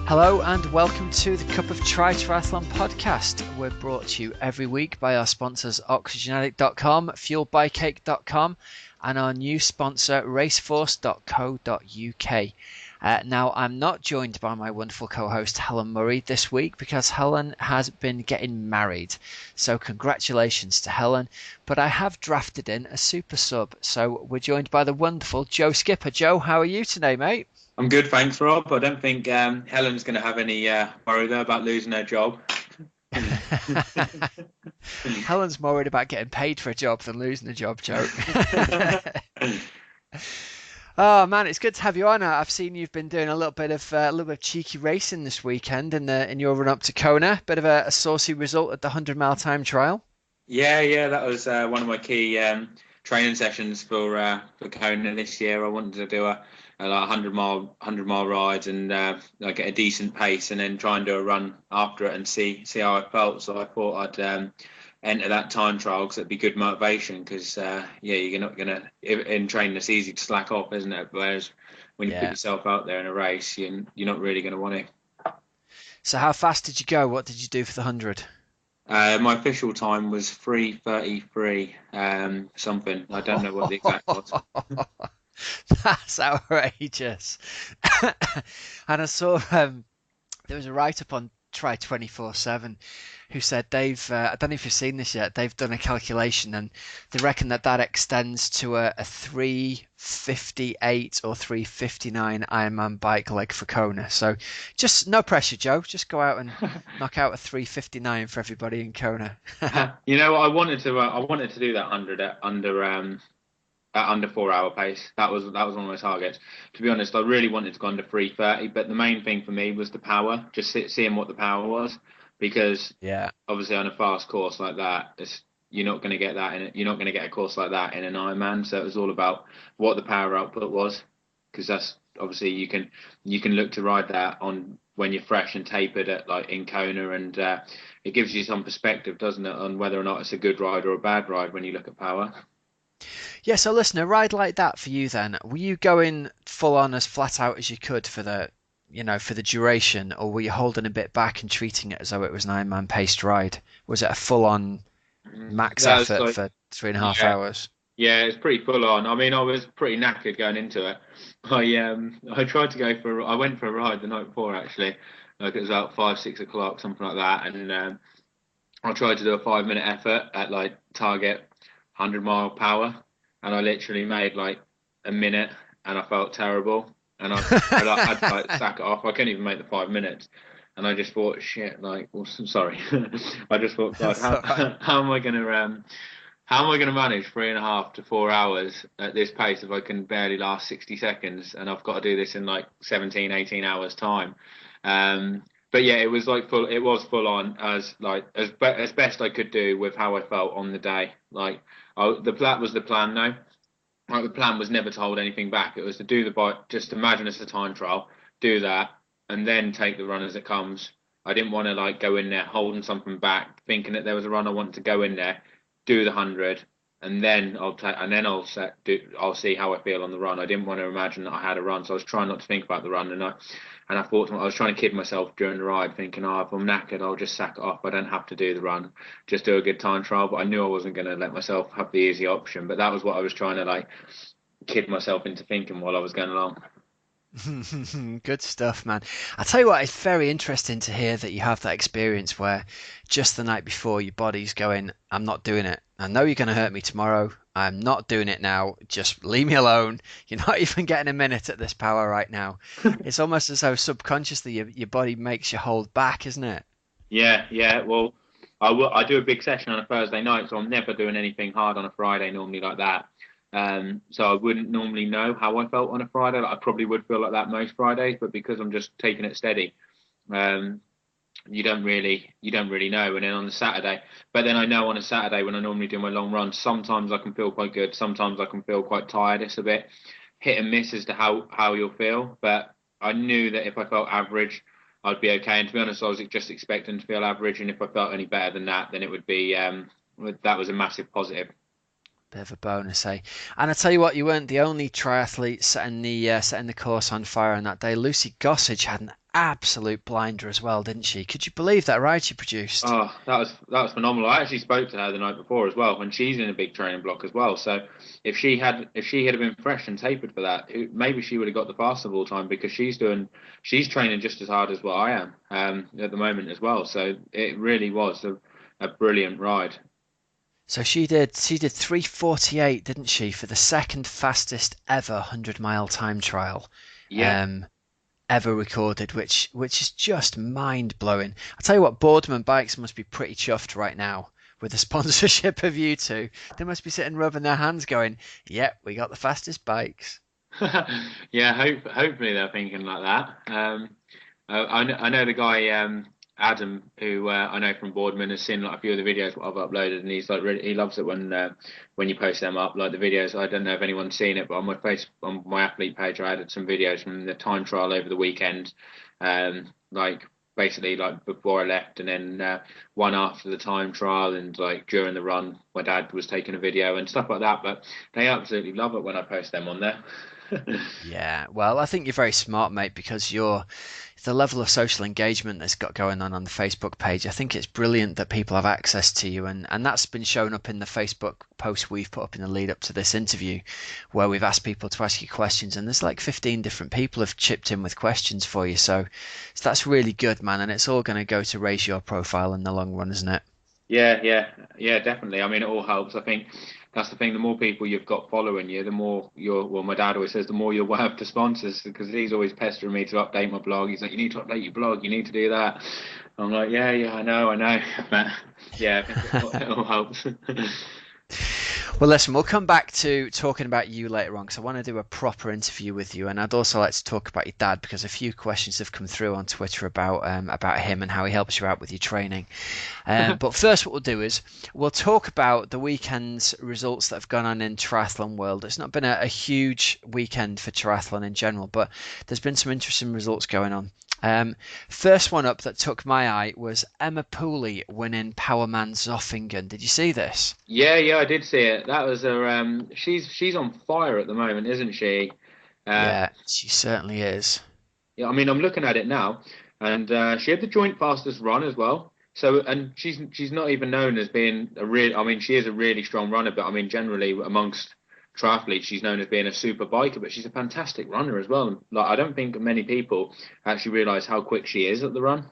Hello and welcome to the Cup of Triathlon podcast. We're brought to you every week by our sponsors oxygenetic.com, fuelbycake.com and our new sponsor raceforce.co.uk. Now, I'm not joined by my wonderful co-host Helen Murray this week because Helen has been getting married. So congratulations to Helen. But I have drafted in a super sub. So we're joined by the wonderful Joe Skipper. Joe, how are you today, mate? I'm good, thanks, Rob. I don't think Helen's going to have any worry though about losing her job. Helen's more worried about getting paid for a job than losing a job, Joe. Oh man, it's good to have you on. I've seen you've been doing a little bit of cheeky racing this weekend in your run up to Kona. Bit of a saucy result at the 100-mile time trial. Yeah, that was one of my key training sessions for Kona this year. I wanted to do a like 100 mile ride and like get a decent pace, and then try and do a run after it and see how I felt. So I thought I'd enter that time trial because it'd be good motivation. Because you're not gonna in training it's easy to slack off, isn't it? Whereas when you put yourself out there in a race, you're not really going to want to. So how fast did you go? What did you do for the 100? My official time was 3:33 something. I don't know what the exact was. That's outrageous. And I saw there was a write-up on Try 24/7 who said I don't know if you've seen this yet, they've done a calculation and they reckon that extends to a 3:58 or 3:59 Ironman bike leg for Kona. So just no pressure, Joe. Just go out and knock out a 3:59 for everybody in Kona. I wanted to do that 100 at under 4 hour pace. That was one of my targets. To be honest, I really wanted to go under 3:30, but the main thing for me was the power, just seeing what the power was, because obviously on a fast course like that, you're not going to get that you're not going to get a course like that in an Ironman. So it was all about what the power output was, because that's obviously you can look to ride that on when you're fresh and tapered at like in Kona, and it gives you some perspective, doesn't it, on whether or not it's a good ride or a bad ride when you look at power. Yeah, so listen, a ride like that for you then, were you going full on as flat out as you could for the duration, or were you holding a bit back and treating it as though it was an Ironman paced ride? Was it a full on max effort for 3.5 hours? Yeah, it's pretty full on. I mean, I was pretty knackered going into it. I tried to I went for a ride the night before actually, like it was about 5-6 o'clock, something like that, and I tried to do a 5 minute effort at like target 100 mile power, and I literally made like a minute, and I felt terrible, and I had to like sack it off. I couldn't even make the 5 minutes, and I just thought, shit, like, well, sorry, I just thought, God, how am I gonna manage 3.5 to 4 hours at this pace if I can barely last 60 seconds, and I've got to do this in like 17, 18 hours time. But yeah, it was like full. It was full on as best I could do with how I felt on the day. Like that was the plan though. Like the plan was never to hold anything back. It was to do the bike. Just imagine it's a time trial, do that, and then take the run as it comes. I didn't want to like go in there holding something back, thinking that there was a run I wanted to go in there, do the 100, and then I'll see how I feel on the run. I didn't want to imagine that I had a run, so I was trying not to think about the run, and I thought I was trying to kid myself during the ride, thinking, oh, if I'm knackered, I'll just sack it off. I don't have to do the run, just do a good time trial. But I knew I wasn't going to let myself have the easy option. But that was what I was trying to like kid myself into thinking while I was going along. Good stuff, man. I tell you what, it's very interesting to hear that you have that experience where just the night before your body's going, I'm not doing it. I know you're going to hurt me tomorrow. I'm not doing it now. Just leave me alone. You're not even getting a minute at this power right now. It's almost as though subconsciously your body makes you hold back, isn't it? Yeah. Well, I do a big session on a Thursday night, so I'm never doing anything hard on a Friday normally like that. So I wouldn't normally know how I felt on a Friday. Like I probably would feel like that most Fridays, but because I'm just taking it steady, um, you don't really know. And then on the Saturday, but then I know on a Saturday when I normally do my long run, sometimes I can feel quite good, sometimes I can feel quite tired. It's a bit hit and miss as to how you'll feel. But I knew that if I felt average, I'd be okay. And to be honest, I was just expecting to feel average, and if I felt any better than that, then it would be that was a massive positive. Bit of a bonus, eh? And I tell you what, you weren't the only triathlete setting the course on fire on that day. Lucy Gossage had an absolute blinder as well, didn't she? Could you believe that ride she produced? Oh, that was phenomenal. I actually spoke to her the night before as well, and she's in a big training block as well. So if she had been fresh and tapered for that, maybe she would have got the faster ball time because she's training just as hard as what I am at the moment as well. So it really was a brilliant ride. So she did 3:48, didn't she, for the second fastest ever 100-mile time trial. Yeah. Um, Ever recorded, which is just mind blowing. I tell you what, Boardman Bikes must be pretty chuffed right now with the sponsorship of you two. They must be sitting rubbing their hands, going, "Yep, we got the fastest bikes." Yeah, hopefully they're thinking like that. I know the guy Adam, who I know from Boardman, has seen like a few of the videos what I've uploaded, and he's like really, he loves it when you post them up, like the videos. I don't know if anyone's seen it, but on my athlete page, I added some videos from the time trial over the weekend, like basically like before I left, and then one after the time trial, and like during the run, my dad was taking a video and stuff like that. But they absolutely love it when I post them on there. Yeah, well, I think you're very smart, mate, because you're the level of social engagement that's got going on the Facebook page. I think it's brilliant that people have access to you, and that's been shown up in the Facebook post we've put up in the lead up to this interview, where we've asked people to ask you questions, and there's like 15 different people have chipped in with questions for you. So that's really good, man, and it's all going to go to raise your profile in the long run, isn't it? Yeah, yeah, yeah, definitely. I mean, it all helps. I think that's the thing. The more people you've got following you, the more well, my dad always says, the more you'll have to sponsors because he's always pestering me to update my blog. He's like, you need to update your blog. You need to do that. I'm like, yeah, yeah, I know. But yeah, I think it all helps. Well, listen, we'll come back to talking about you later on because I want to do a proper interview with you, and I'd also like to talk about your dad because a few questions have come through on Twitter about him and how he helps you out with your training. But first, what we'll do is we'll talk about the weekend's results that have gone on in triathlon world. It's not been a huge weekend for triathlon in general, but there's been some interesting results going on. First one up that took my eye was Emma Pooley winning Powerman Zofingen. Did you see this? Yeah, yeah, I did see it. That was a she's on fire at the moment, isn't she? Uh, Yeah, she certainly is. Yeah, I mean, I'm looking at it now, and she had the joint fastest run as well. So, and she's not even known as being a real. I mean, she is a really strong runner, but I mean, generally amongst triathletes, she's known as being a super biker. But she's a fantastic runner as well. Like, I don't think many people actually realise how quick she is at the run.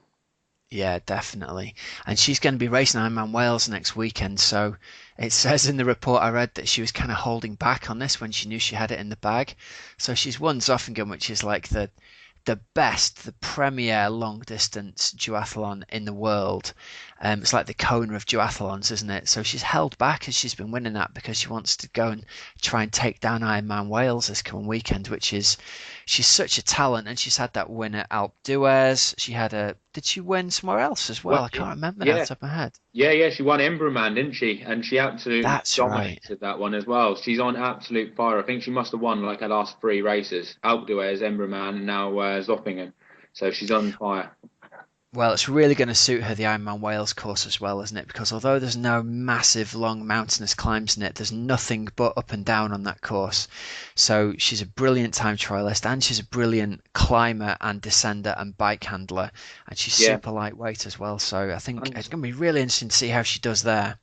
Yeah, definitely. And she's going to be racing Ironman Wales next weekend. So it says in the report I read that she was kind of holding back on this when she knew she had it in the bag. So she's won Zofingen, which is like the best, the premier long distance duathlon in the world. It's like the Kona of duathlons, isn't it? So she's held back as she's been winning that because she wants to go and try and take down Ironman Wales this coming weekend, which is she's such a talent, and she's had that win at Alpe d'Huez. Did she win somewhere else as well? Well, I can't remember now off yeah, the top of my head. yeah. She won Embrunman, didn't she? And she absolutely That's right. dominated that one as well. She's on absolute fire. I think she must have won like her last three races: Alpe d'Huez, Embrunman, and now Zofingen. So she's on fire. Well, it's really going to suit her, the Ironman Wales course as well, isn't it? Because although there's no massive long mountainous climbs in it, there's nothing but up and down on that course. So she's a brilliant time trialist and she's a brilliant climber and descender and bike handler. And she's Yeah. super lightweight as well. So I think And it's going to be really interesting to see how she does there.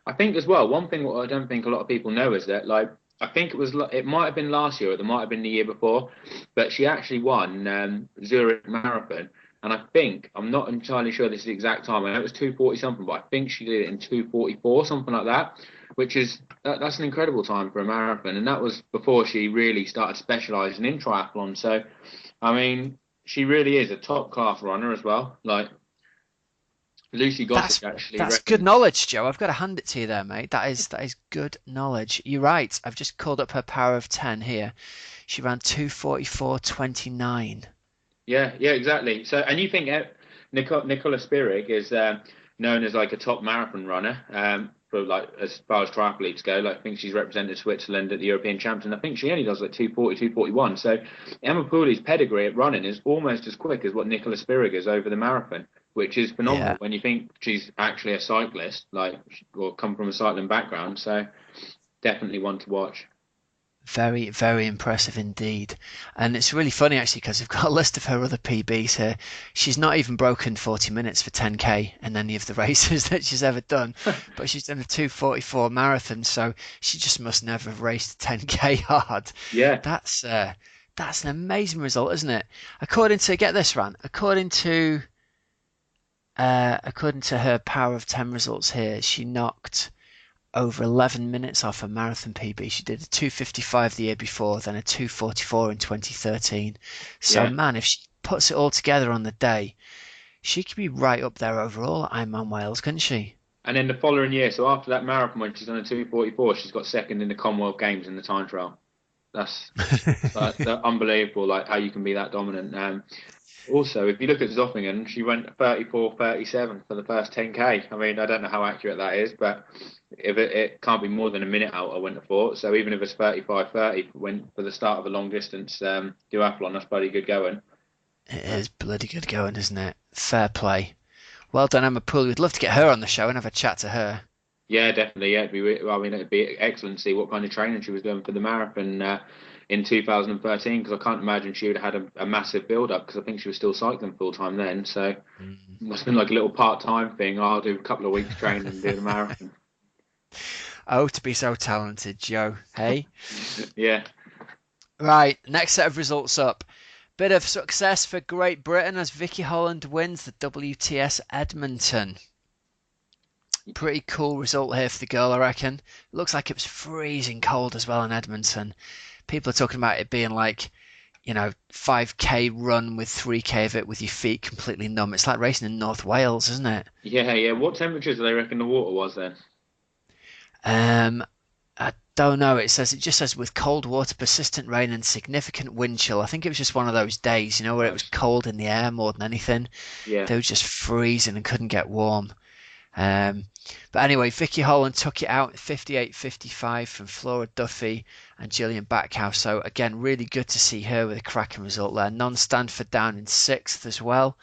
I think as well, one thing what I don't think a lot of people know is that like I think it might have been last year or it might have been the year before, but she actually won Zurich Marathon, and I think I'm not entirely sure this is the exact time. I know it was 2:40 something, but I think she did it in 2:44 something like that, which is that's an incredible time for a marathon, and that was before she really started specialising in triathlon. So, I mean, she really is a top class runner as well. Like Lucy That's Gossett actually that's good reckons. knowledge, Joe. I've got to hand it to you there, mate. That is good knowledge. You're right. I've just called up her power of 10 here. She ran 2:44.29. Yeah, yeah, exactly. So, and you think Nicola Spirig is known as like a top marathon runner for like as far as triathletes go. Like, I think she's represented Switzerland at the European Champs, and I think she only does like 2:40, 2:41. So, Emma Pooley's pedigree at running is almost as quick as what Nicola Spirig is over the marathon, which is phenomenal Yeah. when you think she's actually a cyclist, like or come from a cycling background. So, definitely one to watch. Very, very impressive indeed. And it's really funny actually because I've got a list of her other PBs here. She's not even broken 40 minutes for 10K in any of the races that she's ever done, but she's done a 2:44 marathon, so she just must never have raced 10K hard. Yeah, That's uh, that's an amazing result, isn't it? According to, get this, Ran, according to her Power of 10 results here, she knocked over 11 minutes off a marathon PB. She did a 2:55 the year before, then a 2:44 in 2013. So, yeah. man, if she puts it all together on the day, she could be right up there overall at Ironman Wales, couldn't she? And then the following year, so after that marathon when she's done a 2:44, she's got second in the Commonwealth Games in the time trial. That's that's unbelievable, like how you can be that dominant. Also, if you look at Zofingen, she went 34:37 for the first 10K. I mean, I don't know how accurate that is, but if it can't be more than a minute out, I wouldn't have thought. So even if it's 35:30 when for the start of a long distance duathlon, that's bloody good going. It is bloody good going, isn't it? Fair play. Well done, Emma Pooley. We'd love to get her on the show and have a chat to her. Yeah, definitely. Yeah, I mean, it'd be excellent to see what kind of training she was doing for the marathon in 2013 because I can't imagine she would have had a massive build up because I think she was still cycling full time then. So it Mm. must have been like a little part time thing. Oh, I'll do a couple of weeks training and do the marathon. Oh, to be so talented, Joe. Hey? Yeah, Right, next set of results up. Bit of success for Great Britain as Vicky Holland wins the WTS Edmonton. Pretty cool result here for the girl, I reckon. Looks like it was freezing cold as well in Edmonton. People are talking about it being like, 5K run with 3K of it with your feet completely numb. It's like racing in North Wales, isn't it? yeah. What temperatures do they reckon the water was then? Um, I don't know. It just says with cold water, persistent rain, and significant wind chill. I think it was just one of those days, where it was Nice. cold in the air more than anything. Yeah, They were just freezing and couldn't get warm. Um, but anyway, Vicky Holland took it out 58.55 from Flora Duffy and Gillian Backhouse. So again, really good to see her with a cracking result there. Non-Stanford down in sixth as well,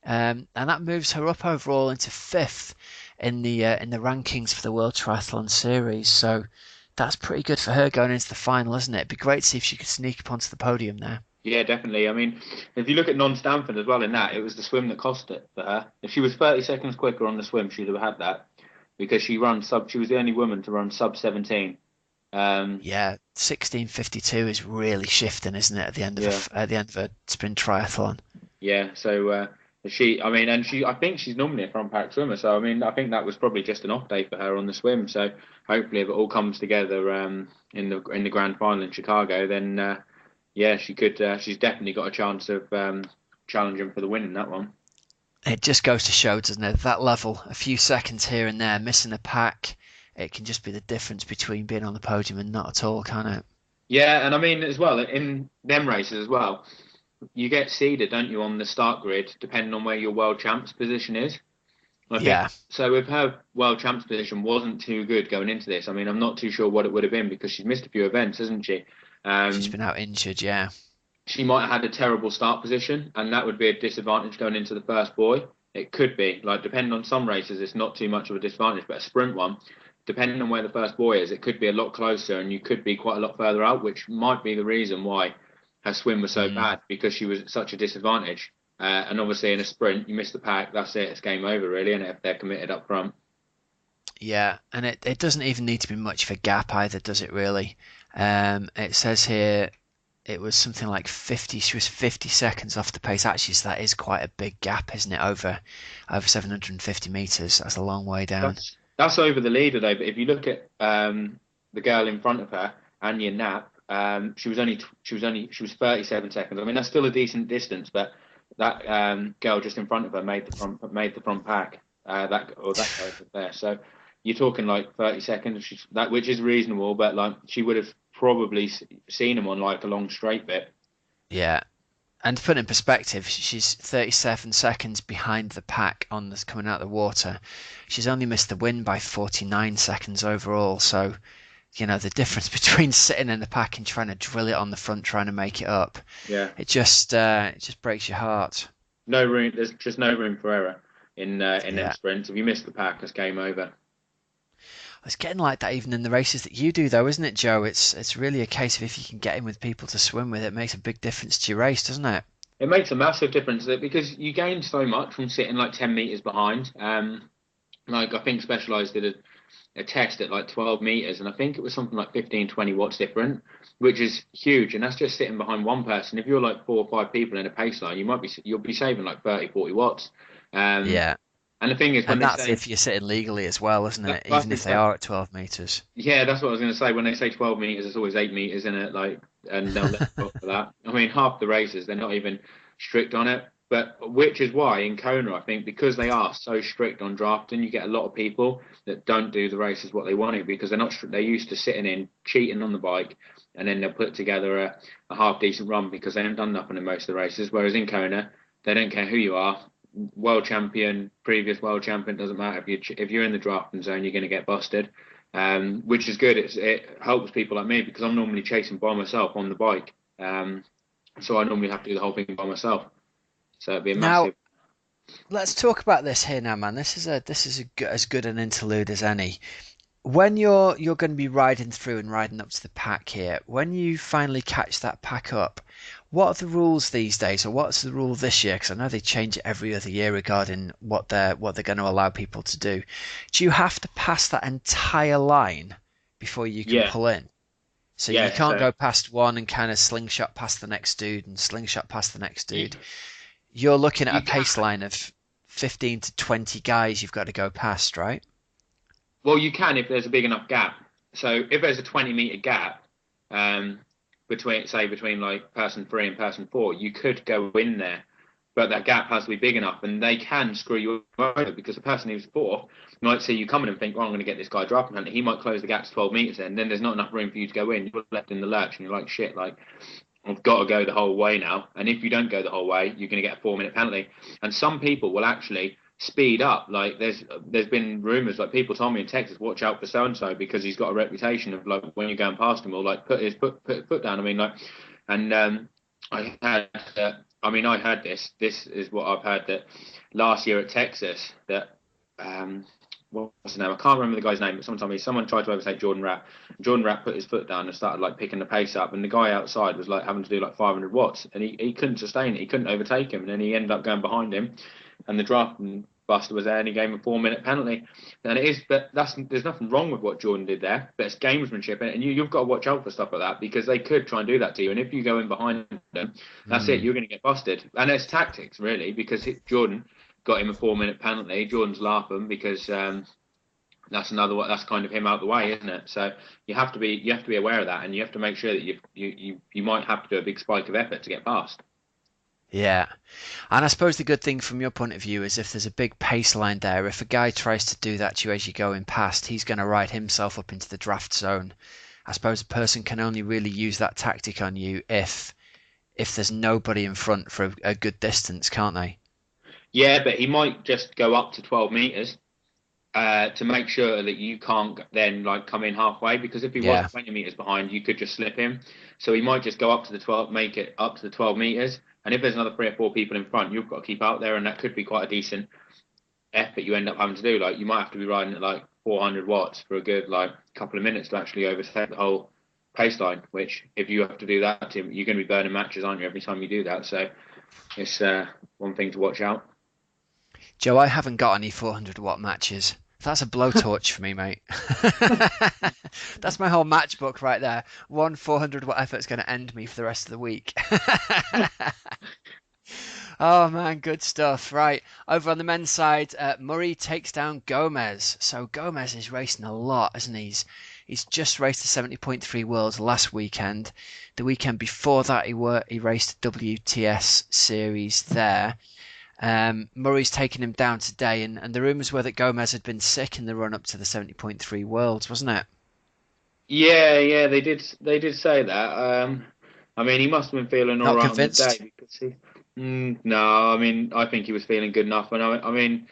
and that moves her up overall into fifth in the rankings for the World Triathlon Series. So that's pretty good for her going into the final, isn't it? It'd be great to see if she could sneak up onto the podium there. yeah, definitely. I mean, if you look at non-Stanford as well in that, it was the swim that cost it for her. If she was 30 seconds quicker on the swim, she'd have had that because she run sub. She was the only woman to run sub 17. Um, Yeah, 16:52 is really shifting, isn't it, yeah. at the end of a sprint triathlon? Yeah, so I mean, and I think she's normally a front pack swimmer. So I mean, I think that was probably just an off day for her on the swim. So hopefully, if it all comes together in the grand final in Chicago, then yeah, she could. She's definitely got a chance of challenging for the win in that one. It just goes to show, doesn't it? That level, a few seconds here and there, missing a pack, it can just be the difference between being on the podium and not at all, can't it? Yeah, and I mean as well in them races as well, you get seeded, don't you, on the start grid, depending on where your world champs position is. I think Yeah, so. If her world champs position wasn't too good going into this, I mean, I'm not too sure what it would have been because she's missed a few events, hasn't she? she's Um, been out injured, yeah. she might have had a terrible start position, and that would be a disadvantage going into the first buoy. It could be like depending on some races, it's not too much of a disadvantage, but a sprint one, depending on where the first buoy is, it could be a lot closer, and you could be quite a lot further out, which might be the reason why her swim was so Mm, bad because she was at such a disadvantage. And obviously, in a sprint, you miss the pack, that's it, it's game over, really, and if they're committed up front. yeah, and it doesn't even need to be much of a gap either, does it really? It says here it was something like 50, she was 50 seconds off the pace. Actually, so that is quite a big gap, isn't it? Over 750 meters. That's a long way down. That's over the leader though. But if you look at the girl in front of her, Anya Knapp, she was 37 seconds. I mean that's still a decent distance, but that girl just in front of her made the front pack. That girl was there. So you're talking like 30 seconds, which is reasonable, but like she would have probably seen him on like a long straight bit. Yeah. And to put it in perspective, she's 37 seconds behind the pack on this coming out of the water. She's only missed the win by 49 seconds overall. So, the difference between sitting in the pack and trying to drill it on the front, trying to make it up, Yeah. it just breaks your heart. No room. There's just no room for error in them Yeah. sprints. If you miss the pack, it's game over. It's getting like that even in the races that you do, though, isn't it, Joe? It's really a case of if you can get in with people to swim with, it makes a big difference to your race, doesn't it? It makes a massive difference because you gain so much from sitting like 10 meters behind. Like I think Specialized did a test at like 12 meters, and I think it was something like 15, 20 watts different, which is huge. And that's just sitting behind one person. If you're like four or five people in a pace line, you'll be saving like 30, 40 watts. Um, Yeah. and the thing is, when And they that's say if you're sitting legally as well, isn't it? that's Even if they exactly are at 12 meters. yeah, that's what I was going to say. When they say 12 meters, it's always 8 meters in it, like, and they'll let you off for that. I mean, half the races they're not even strict on it, but which is why in Kona, I think, because they are so strict on drafting, you get a lot of people that don't do the races what they wanted because they're not. They're used to sitting in, cheating on the bike, and then they'll put together a half decent run because they haven't done nothing in most of the races. Whereas in Kona, they don't care who you are, world champion, previous world champion, doesn't matter if you're in the drafting zone, you're going to get busted, which is good. It helps people like me because I'm normally chasing by myself on the bike, so I normally have to do the whole thing by myself. So it'd be a Now, massive. let's talk about this here now, man. As good an interlude as any. When you're going to be riding through and riding up to the pack here, when you finally catch that pack up, what are the rules these days, or what's the rule this year? Because I know they change it every other year regarding what they're going to allow people to do. Do you have to pass that entire line before you can Yeah, pull in? So you yes. can't go past one and kind of slingshot past the next dude and slingshot past the next You dude. You're looking at a you pace can. line of 15 to 20 guys you've got to go past, right? Well, you can if there's a big enough gap. So if there's a 20-meter gap um, between like person three and person four, you could go in there, but that gap has to be big enough, and they can screw you over because the person who's fourth might see you coming and think, "Well, I'm going to get this guy dropping," and he might close the gap to 12 meters, and then there's not enough room for you to go in. You're left in the lurch, and you're like, "Shit!" Like I've got to go the whole way now. And if you don't go the whole way, you're going to get a 4 minute penalty. And some people will actually speed up. Like there's been rumors, like people told me in Texas, watch out for so and so because he's got a reputation of like when you're going past him or like put his foot down. I mean like, and I had I had this. This is what I've had that last year at Texas that what's his name? I can't remember the guy's name, but someone told me someone tried to overtake Jordan Rapp. Jordan Rapp put his foot down and started like picking the pace up, and the guy outside was like having to do like 500 watts, and he couldn't sustain it. He couldn't overtake him, and then he ended up going behind him, and the draft buster was there, and he gave him a 4 minute penalty. And it is, but there's nothing wrong with what Jordan did there, but it's gamesmanship, and you've got to watch out for stuff like that because they could try and do that to you, and if you go in behind them, that's it, Mm. you're going to get busted. And it's tactics really because Jordan got him a 4 minute penalty. Jordan's laughing because that's another one. That's kind of him out the way, isn't it? So you have to be aware of that, and you have to make sure that you might have to do a big spike of effort to get past. Yeah. And I suppose the good thing from your point of view is if there's a big pace line there, if a guy tries to do that to you as you're going past, he's going to ride himself up into the draft zone. I suppose a person can only really use that tactic on you if there's nobody in front for a good distance, can't they? Yeah, but he might just go up to 12 meters to make sure that you can't then like come in halfway because if he was Yeah. 20 meters behind, you could just slip him. So he might just go up to the 12, make it up to the 12 meters. And if there's another three or four people in front, you've got to keep out there, and that could be quite a decent effort you end up having to do. Like you might have to be riding at like 400 watts for a good like couple of minutes to actually overtake the whole pace line. Which if you have to do that, Tim, you're going to be burning matches, aren't you, every time you do that? So it's one thing to watch out. Joe, I haven't got any 400-watt matches. That's a blowtorch for me, mate. That's my whole match book right there. One 400-watt effort's going to end me for the rest of the week. Oh man, good stuff. Right, over on the men's side, Murray takes down Gomez. So Gomez is racing a lot, isn't he? He's just raced the 70.3 Worlds last weekend. The weekend before that, he raced the WTS series there. Murray's taken him down today, and the rumours were that Gomez had been sick in the run up to the 70.3 Worlds, wasn't it? Yeah, yeah, they did say that. I mean, he must have been feeling all Not right on the day convinced? because no, I mean, I think he was feeling good enough, and I mean,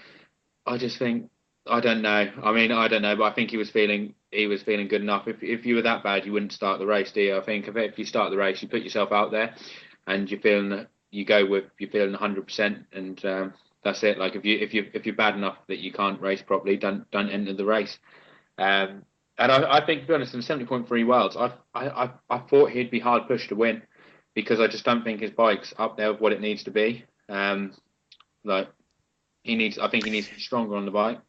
I just think I don't know. I mean, I don't know, but I think he was feeling good enough. If you were that bad, you wouldn't start the race, do you? I think if you start the race, you put yourself out there, and you're feeling that you go with you're feeling 100%, and that's it. Like if you're bad enough that you can't race properly, don't enter the race. Um, and I think, to be honest, in 70.3 Worlds, I thought he'd be hard pushed to win because I just don't think his bike's up there with what it needs to be. Like I think he needs to be stronger on the bike.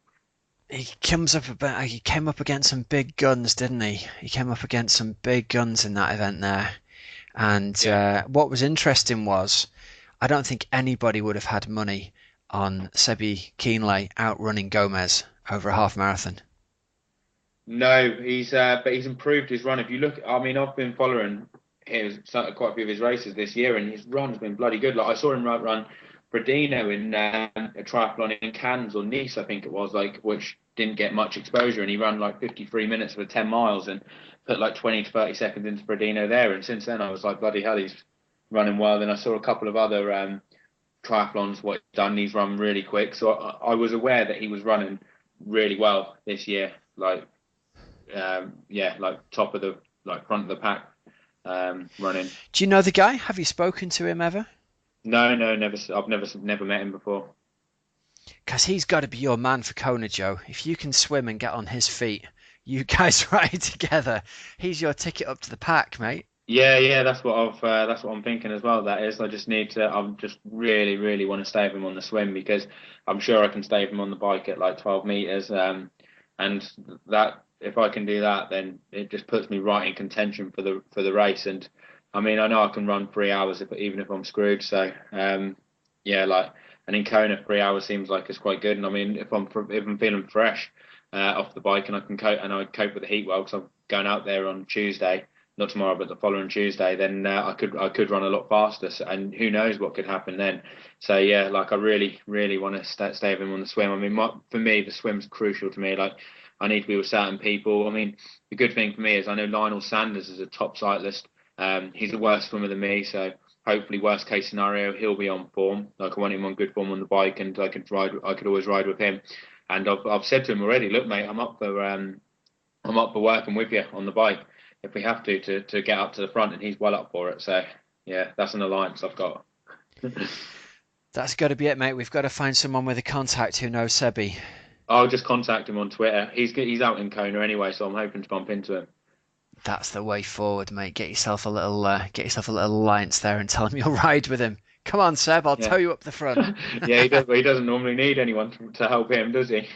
He came up against some big guns, didn't he? He came up against some big guns in that event there. And Yeah. what was interesting was, I don't think anybody would have had money on Sebi Kienle outrunning Gomez over a half marathon. No, but he's improved his run. If you look, I mean, I've been following quite a few of his races this year, and his run's been bloody good. Like I saw him run Bradino in a triathlon in Cannes or Nice, I think it was, like which didn't get much exposure, and he ran like 53 minutes for 10 miles and put like 20 to 30 seconds into Bradino there. And since then, I was like, bloody hell, he's running well. Then I saw a couple of other triathlons what he's done. He's run really quick, so I was aware that he was running really well this year. Like yeah, like top of the like front of the pack running. Do you know the guy? Have you spoken to him ever? No, no, never. I've never met him before. Because he's got to be your man for Kona, Joe. If you can swim and get on his feet, you guys ride together. He's your ticket up to the pack, mate. Yeah, yeah, that's what I'm thinking as well. That is, I just need to. I'm just really want to stave him on the swim because I'm sure I can stave him on the bike at like 12 meters. And that if I can do that, then it just puts me right in contention for the race. And I mean, I know I can run 3 hours even if I'm screwed. So yeah, like and in Kona, 3 hours seems like it's quite good. And I mean, if I'm feeling fresh off the bike and I can cope and I cope with the heat well because I'm going out there on Tuesday, not tomorrow, but the following Tuesday, then I could run a lot faster. So, and who knows what could happen then. So yeah, like I really want to stay with him on the swim. I mean, for me, the swim's crucial to me. Like I need to be with certain people. I mean, the good thing for me is I know Lionel Sanders is a top cyclist. He's a worse swimmer than me, so hopefully, worst case scenario, he'll be on form. Like I want him on good form on the bike, and I could always ride with him. And I've said to him already, look, mate, I'm up for working with you on the bike if we have to get up to the front, and he's well up for it. So yeah, that's an alliance I've got. That's got to be it, mate. We've got to find someone with a contact who knows Sebi. I'll just contact him on Twitter. He's out in Kona anyway, so I'm hoping to bump into him. That's the way forward, mate. Get yourself a little alliance there, and tell him you'll ride with him. Come on, Seb. I'll Yeah, tow you up the front. yeah, he does. He doesn't normally need anyone to help him, does he?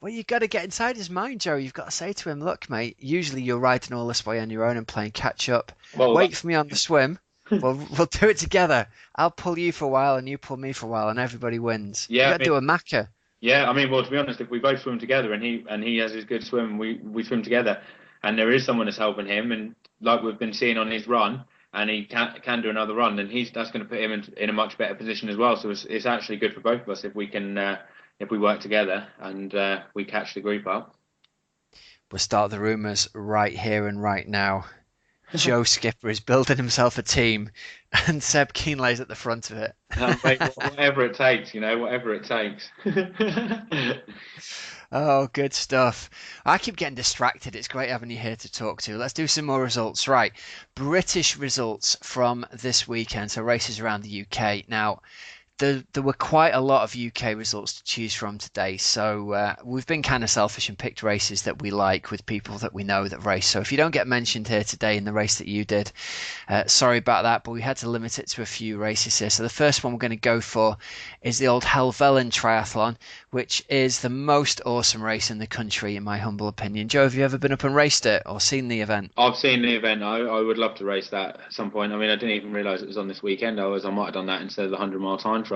Well, you've got to get inside his mind, Joe. You've got to say to him, "Look, mate. Usually you're riding all this way on your own and playing catch up. Well, Wait for me on the swim. We'll do it together. I'll pull you for a while, and you pull me for a while, and everybody wins. You yeah, got to do a macca. yeah, I mean, well, to be honest, if we both swim together and he has his good swim, we swim together, and there is someone that's helping him, and like we've been seeing on his run, and he can do another run, then he's that's going to put him in a much better position as well. So it's actually good for both of us if we work together and we catch the group up. We'll start the rumours right here and right now. Joe Skipper is building himself a team, and Seb Keenlay's at the front of it. Mate, whatever it takes, whatever it takes. Oh, good stuff. I keep getting distracted. It's great having you here to talk to. Let's do some more results. Right. British results from this weekend. So races around the UK. Now, there were quite a lot of UK results to choose from today. So we've been kind of selfish and picked races that we like with people that we know that race. So if you don't get mentioned here today in the race that you did, sorry about that, but we had to limit it to a few races here. So the first one we're going to go for is the old Helvellyn Triathlon, which is the most awesome race in the country, in my humble opinion. Joe, have you ever been up and raced it or seen the event? I've seen the event. I would love to race that at some point. I mean, I didn't even realise it was on this weekend. I might have done that instead of the 100-mile time trial.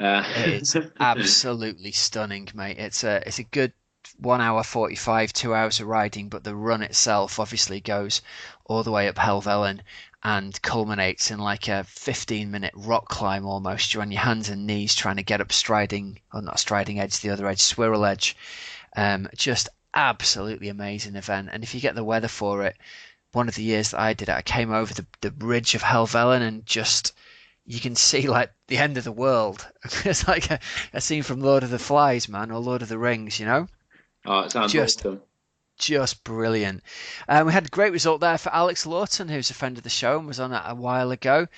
It's absolutely stunning, mate. It's a good 1 hour 45, 2 hours of riding, but the run itself obviously goes all the way up Helvellyn and culminates in like a 15-minute rock climb almost. You're on your hands and knees trying to get up striding, or not striding edge, the other edge, swirl edge. Just absolutely amazing event. And if you get the weather for it, one of the years that I did it, I came over the ridge of Helvellyn and just you can see like the end of the world. It's like a scene from Lord of the Flies, man, or Lord of the Rings, you know? Oh, it sounds Just awesome. just brilliant. We had a great result there for Alex Lawton, who's a friend of the show and was on it a while ago.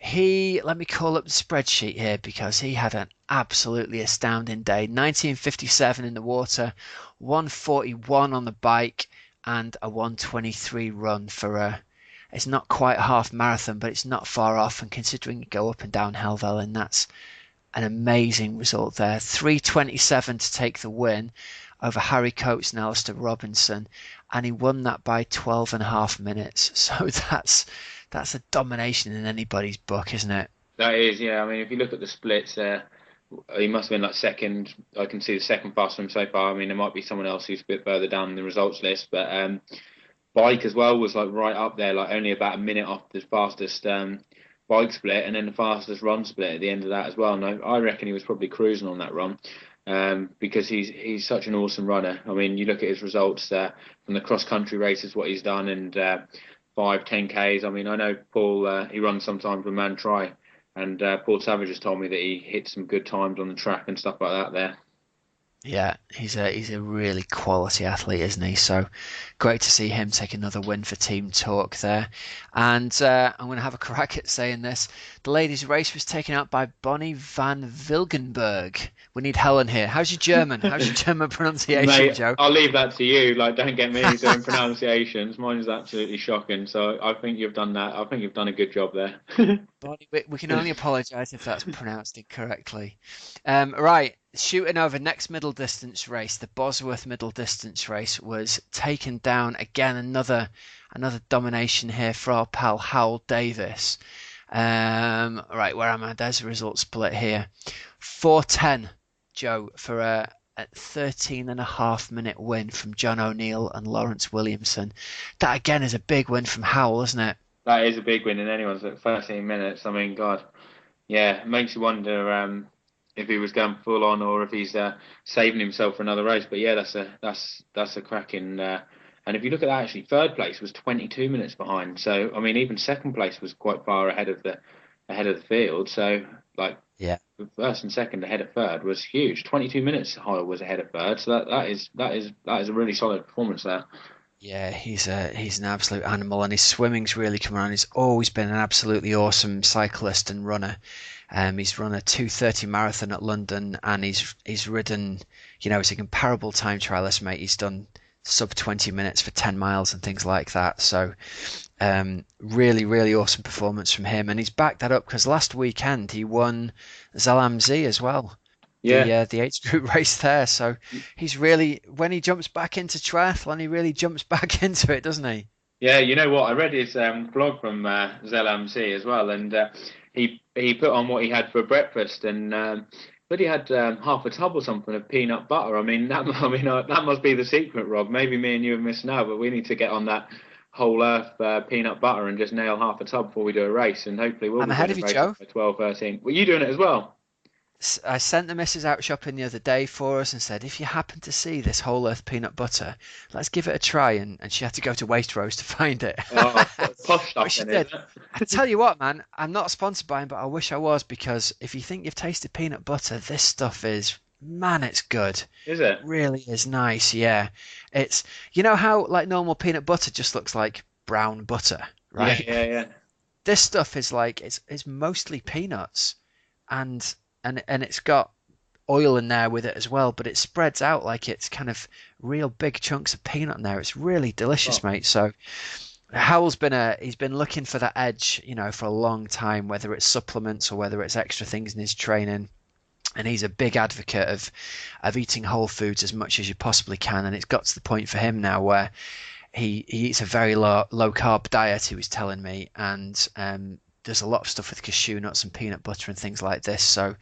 Let me call up the spreadsheet here because he had an absolutely astounding day. 1957 in the water, 141 on the bike, and a 123 run for a. It's not quite a half marathon, but it's not far off. And considering you go up and down Helvellyn, that's an amazing result there. 3:27 to take the win over Harry Coates and Alistair Robinson, and he won that by 12 and a half minutes. So that's a domination in anybody's book, isn't it? That is, yeah. I mean, if you look at the splits there, he must have been like second. I can see the second fastest from so far. I mean, there might be someone else who's a bit further down in the results list, but bike as well was like right up there, like only about a minute off the fastest bike split, and then the fastest run split at the end of that as well. And I reckon he was probably cruising on that run. Because he's such an awesome runner. I mean, you look at his results from the cross country races, what he's done, and 5, 10 Ks. I mean, I know Paul. He runs sometimes with Man Try, and Paul Savage has told me that he hit some good times on the track and stuff like that there. Yeah, he's a really quality athlete, isn't he? So great to see him take another win for Team Talk there. And I'm going to have a crack at saying this. The ladies' race was taken out by Bonnie van Wilgenberg. We need Helen here. How's your German? How's your German pronunciation, Mate, Joe? I'll leave that to you. Like, don't get me doing pronunciations. Mine is absolutely shocking. So I think you've done that. I think you've done a good job there. Bonnie, we can only apologise if that's pronounced incorrectly. Right, shooting over next middle distance race, the Bosworth middle distance race was taken down again. Another domination here for our pal Howell Davis. Right, where am I? There's a result split here. 4:10, Joe, for a 13 and a half minute win from John O'Neill and Lawrence Williamson. That again is a big win from Howell, isn't it? That is a big win in anyone's at 13 minutes. I mean, God, yeah, it makes you wonder if he was going full on or if he's saving himself for another race. But yeah, that's a cracking. And if you look at that, actually, third place was 22 minutes behind. So I mean, even second place was quite far ahead of the field. So like, Yeah. first and second ahead of third was huge. 22 minutes higher was ahead of third. So that is a really solid performance there. Yeah, he's an absolute animal, and his swimming's really come around. He's always been an absolutely awesome cyclist and runner. He's run a 2:30 marathon at London, and he's ridden, he's a comparable time trialist, mate. He's done sub 20 minutes for 10 miles and things like that. So, really, really awesome performance from him, and he's backed that up because last weekend he won Zalamzi as well, Yeah. the age group race there. So he's really, when he jumps back into triathlon, he really jumps back into it, doesn't he? Yeah, you know what? I read his blog from ZLMC as well, and he put on what he had for breakfast, and but he had half a tub or something of peanut butter. I mean, that must be the secret, Rob. Maybe me and you are missing out, but we need to get on that whole earth peanut butter and just nail half a tub before we do a race, and hopefully we'll I'm be ahead doing of a you, race Joe. by 12, 13. Were you doing it as well? I sent the missus out shopping the other day for us and said, if you happen to see this whole earth peanut butter, let's give it a try. And she had to go to Waitrose to find it. Oh, posh But stuff she then, isn't did. it? I tell you what, man, I'm not sponsored by him, but I wish I was, because if you think you've tasted peanut butter, this stuff is, man, it's good. Is it? Really is nice, yeah. It's, you know how like normal peanut butter just looks like brown butter, Yeah, right? yeah, yeah. This stuff is like it's mostly peanuts, and and it's got oil in there with it as well, but it spreads out like it's kind of real big chunks of peanut in there. It's really delicious, Oh, mate. So he's been looking for that edge, for a long time, whether it's supplements or whether it's extra things in his training. And he's a big advocate of eating whole foods as much as you possibly can. And it's got to the point for him now where he eats a very low carb diet, he was telling me, and there's a lot of stuff with cashew nuts and peanut butter and things like this. So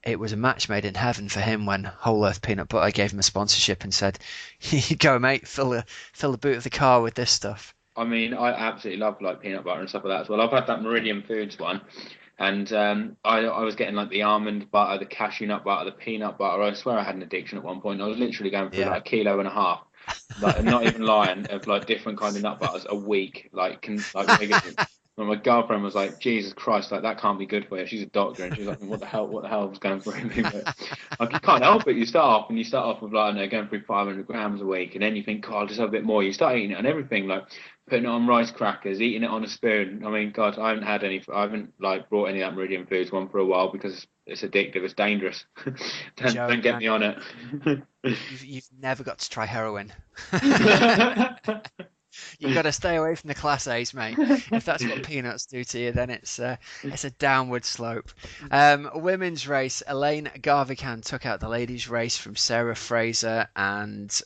it was a match made in heaven for him when Whole Earth Peanut Butter gave him a sponsorship and said, "Here you go, mate. Fill the boot of the car with this stuff." I mean, I absolutely love like peanut butter and stuff like that as well. I've had that Meridian Foods one, and I was getting like the almond butter, the cashew nut butter, the peanut butter. I swear I had an addiction at one point. I was literally going through Yeah. like a kilo and a half, like not even lying, of like different kind of nut butters a week, like regularly. And my girlfriend was like, Jesus Christ, like that can't be good for you. She's a doctor, and she was like, what the hell was going through me? But like, you can't help it. You start off with like, I don't know, going through 500 grams a week, and then you think, God, I'll just have a bit more. You start eating it on everything, like putting it on rice crackers, eating it on a spoon. I mean, God, I haven't like brought any of that Meridian Foods one for a while because it's addictive, it's dangerous. Don't Joke, get man. me on it. You've never got to try heroin. You've got to stay away from the class A's, mate. If that's what peanuts do to you, then it's a downward slope. Women's race, Elaine Garvican took out the ladies' race from Sarah Fraser and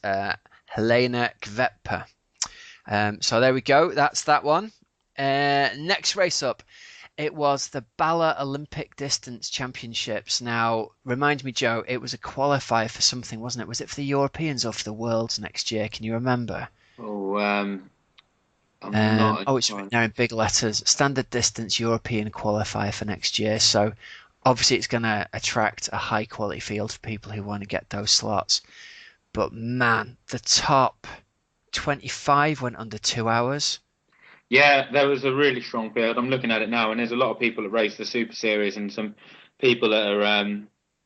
Helena Kvepa. So there we go. That's that one. Next race up, it was the Bala Olympic Distance Championships. Now, remind me, Joe, it was a qualifier for something, wasn't it? Was it for the Europeans or for the Worlds next year? Can you remember? Oh, I'm not Oh, it's written entirely. there in big letters. Standard distance European qualifier for next year. So obviously it's going to attract a high quality field for people who want to get those slots. But man, the top 25 went under 2 hours. Yeah, there was a really strong field. I'm looking at it now, and there's a lot of people that race the Super Series, and some people that are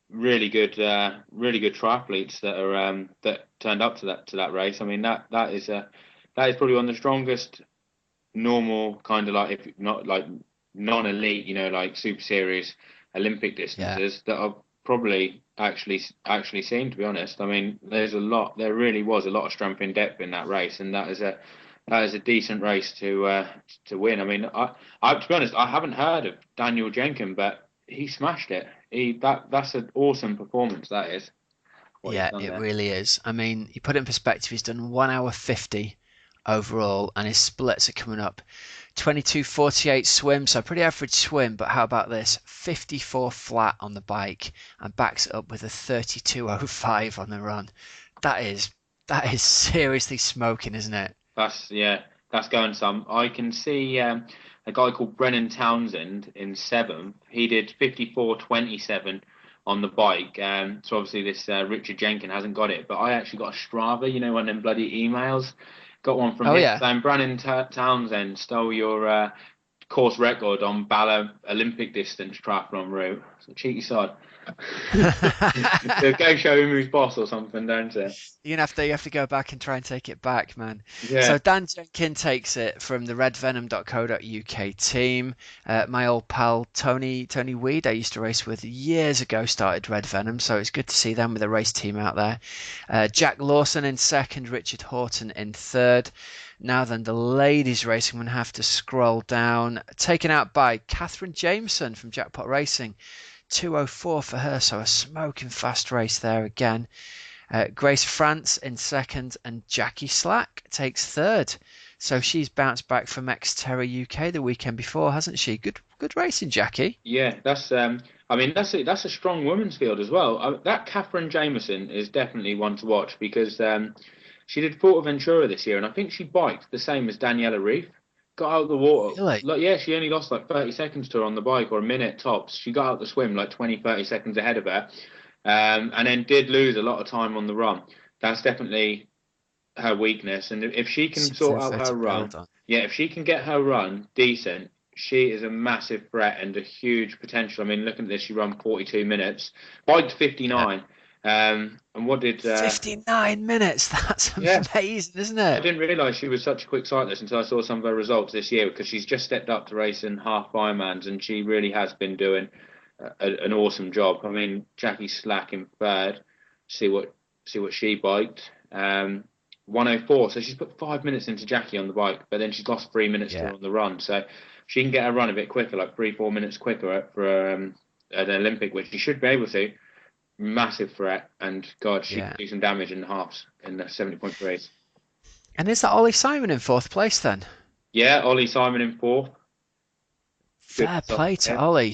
really good triathletes that are that turned up to that race. I mean, that is probably one of the strongest normal kind of like if not like non-elite, like Super Series Olympic Yeah, distances that are probably actually seen. To be honest, I mean, there really was a lot of strength in depth in that race, and that is a decent race to win. I mean, to be honest, I haven't heard of Daniel Jenkin, but he smashed it. That's an awesome performance. That is what he's yeah, done it there. really is. I mean, you put it in perspective, he's done 1 hour 50 overall, and his splits are coming up 22:48 swim, so pretty average swim, but how about this? 54 flat on the bike and backs it up with a 32:05 on the run. That is that is seriously smoking, isn't it? That's going some. I can see a guy called Brennan Townsend in seventh. He did 54:27 on the bike. So obviously this Richard Jenkin hasn't got it, but I actually got a Strava. You know, one of them bloody emails. Got one from Oh him yeah. saying Brennan Townsend stole your course record on Bala Olympic distance triathlon route. It's a cheeky sod. They go show him who's boss or something, don't they? You have to go back and try and take it back, man. So Yeah. Dan Jenkin takes it from the redvenom.co.uk team. My old pal Tony Weed, I used to race with years ago, started Red Venom, so it's good to see them with a race team out there. Jack Lawson in second, Richard Horton in third. Now then, the ladies racing, I'm going to have to scroll down. Taken out by Catherine Jameson from Jackpot Racing. 2:04 for her, so a smoking fast race there again. Grace France in second, and Jackie Slack takes third. So she's bounced back from Xterra UK the weekend before, hasn't she? Good racing, Jackie. Yeah, I mean, that's a strong women's field as well. That Catherine Jameson is definitely one to watch because she did Ventura this year, and I think she biked the same as Daniela Reef. Got out of the water. Really? Like, yeah, she only lost like 30 seconds to her on the bike or a minute tops. She got out the swim like 20, 30 seconds ahead of her, and then did lose a lot of time on the run. That's definitely her weakness. And if she can Something sort for out her her to run, build on. yeah, if she can get her run decent, she is a massive threat and a huge potential. I mean, looking at this, she ran 42 minutes, biked Yeah. 59. And what did 59 minutes. That's yeah, amazing, isn't I it? didn't realise she was such a quick cyclist until I saw some of her results this year because she's just stepped up to racing half Ironmans and she really has been doing an awesome job. I mean, Jackie Slack in third. See what she biked. 104. So she's put 5 minutes into Jackie on the bike, but then she's lost 3 minutes to Yeah. her on the run. So she can get her run a bit quicker, like 3 4 minutes quicker for an Olympic, which she should be able to. Massive threat, and God, she Yeah. could do some damage in the halves in the 70.3s. And is that Ollie Simon in fourth place then? Yeah, Ollie Simon in fourth. Good Fair stuff play for to him. Ollie.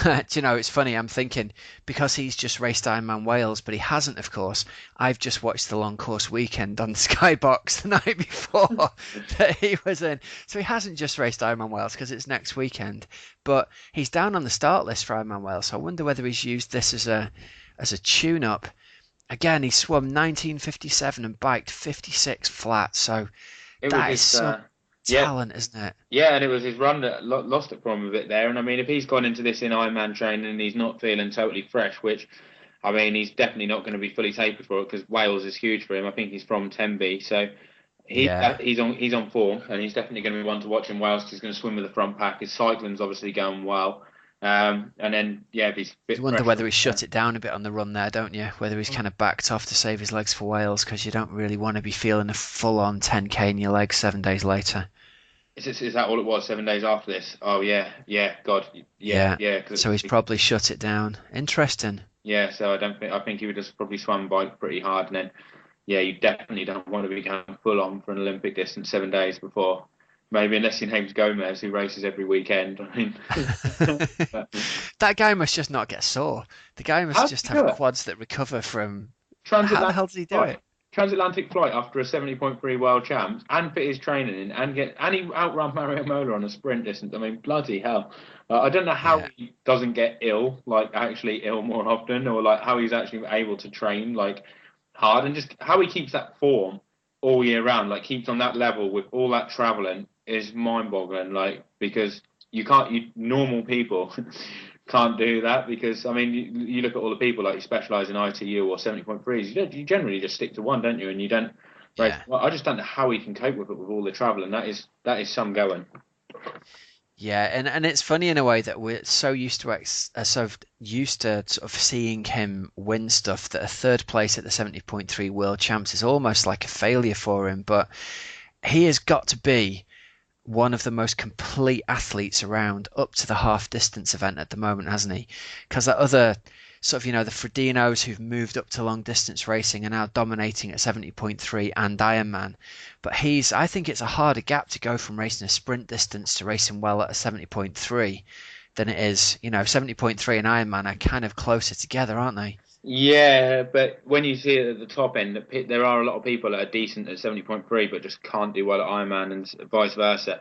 Do you know, it's funny. I'm thinking because he's just raced Ironman Wales, but he hasn't, of course. I've just watched the long course weekend on the Skybox the night before that he was in. So he hasn't just raced Ironman Wales because it's next weekend, but he's down on the start list for Ironman Wales. So I wonder whether he's used this as a tune-up. Again, he swum 19:57 and biked 56 flat. So It was that is his some Yeah, talent, isn't it? yeah, and it was his run that lost it for him a bit there. And I mean, if he's gone into this in Ironman training and he's not feeling totally fresh, which I mean, he's definitely not going to be fully tapered for it because Wales is huge for him. I think he's from Tenby, so Yeah. he's on form and he's definitely going to be one to watch in Wales because he's going to swim with the front pack. His cycling's obviously going well, and then yeah, if he's a You bit wonder fresh. whether he shut it down a bit on the run there, don't you? Whether he's kind of backed off to save his legs for Wales, because you don't really want to be feeling a full-on 10K in your legs 7 days later. Is that all it was? 7 days after this? Oh yeah, yeah, God, yeah, Yeah. yeah, So he's probably shut it down. Interesting. yeah. So I think he would just probably swam bike pretty hard, and then yeah, you definitely don't want to be going full on for an Olympic distance 7 days before. Maybe unless your name's Gomez, who races every weekend. I mean, That guy must just not get sore. The guy must how do just you do have it? quads that recover from. How the Transatlantic hell does he do flight. it? Transatlantic flight after a 70.3 world champs and fit his training in and he outrun Mario Mola on a sprint distance. I mean, bloody hell. I don't know how Yeah. he doesn't get ill, like actually ill more often, or like how he's actually able to train like hard and just how he keeps that form all year round, like keeps on that level with all that traveling is mind boggling. Like, because normal people can't do that because I mean you look at all the people like you specialize in ITU or 70.3s you generally just stick to one, don't you, and you don't race. Yeah. Well, I just don't know how he can cope with it with all the travel, and that is some going. Yeah, and it's funny in a way that we're so used to so used to sort of seeing him win stuff that a third place at the 70.3 World Champs is almost like a failure for him. But he has got to be one of the most complete athletes around up to the half distance event at the moment, hasn't he? Because that other sort of, the Fredinos who've moved up to long distance racing are now dominating at 70.3 and Ironman. But I think it's a harder gap to go from racing a sprint distance to racing well at a 70.3 than it is, 70.3 and Ironman are kind of closer together, aren't they? Yeah, but when you see it at the top end, there are a lot of people that are decent at 70.3 but just can't do well at Ironman and vice versa.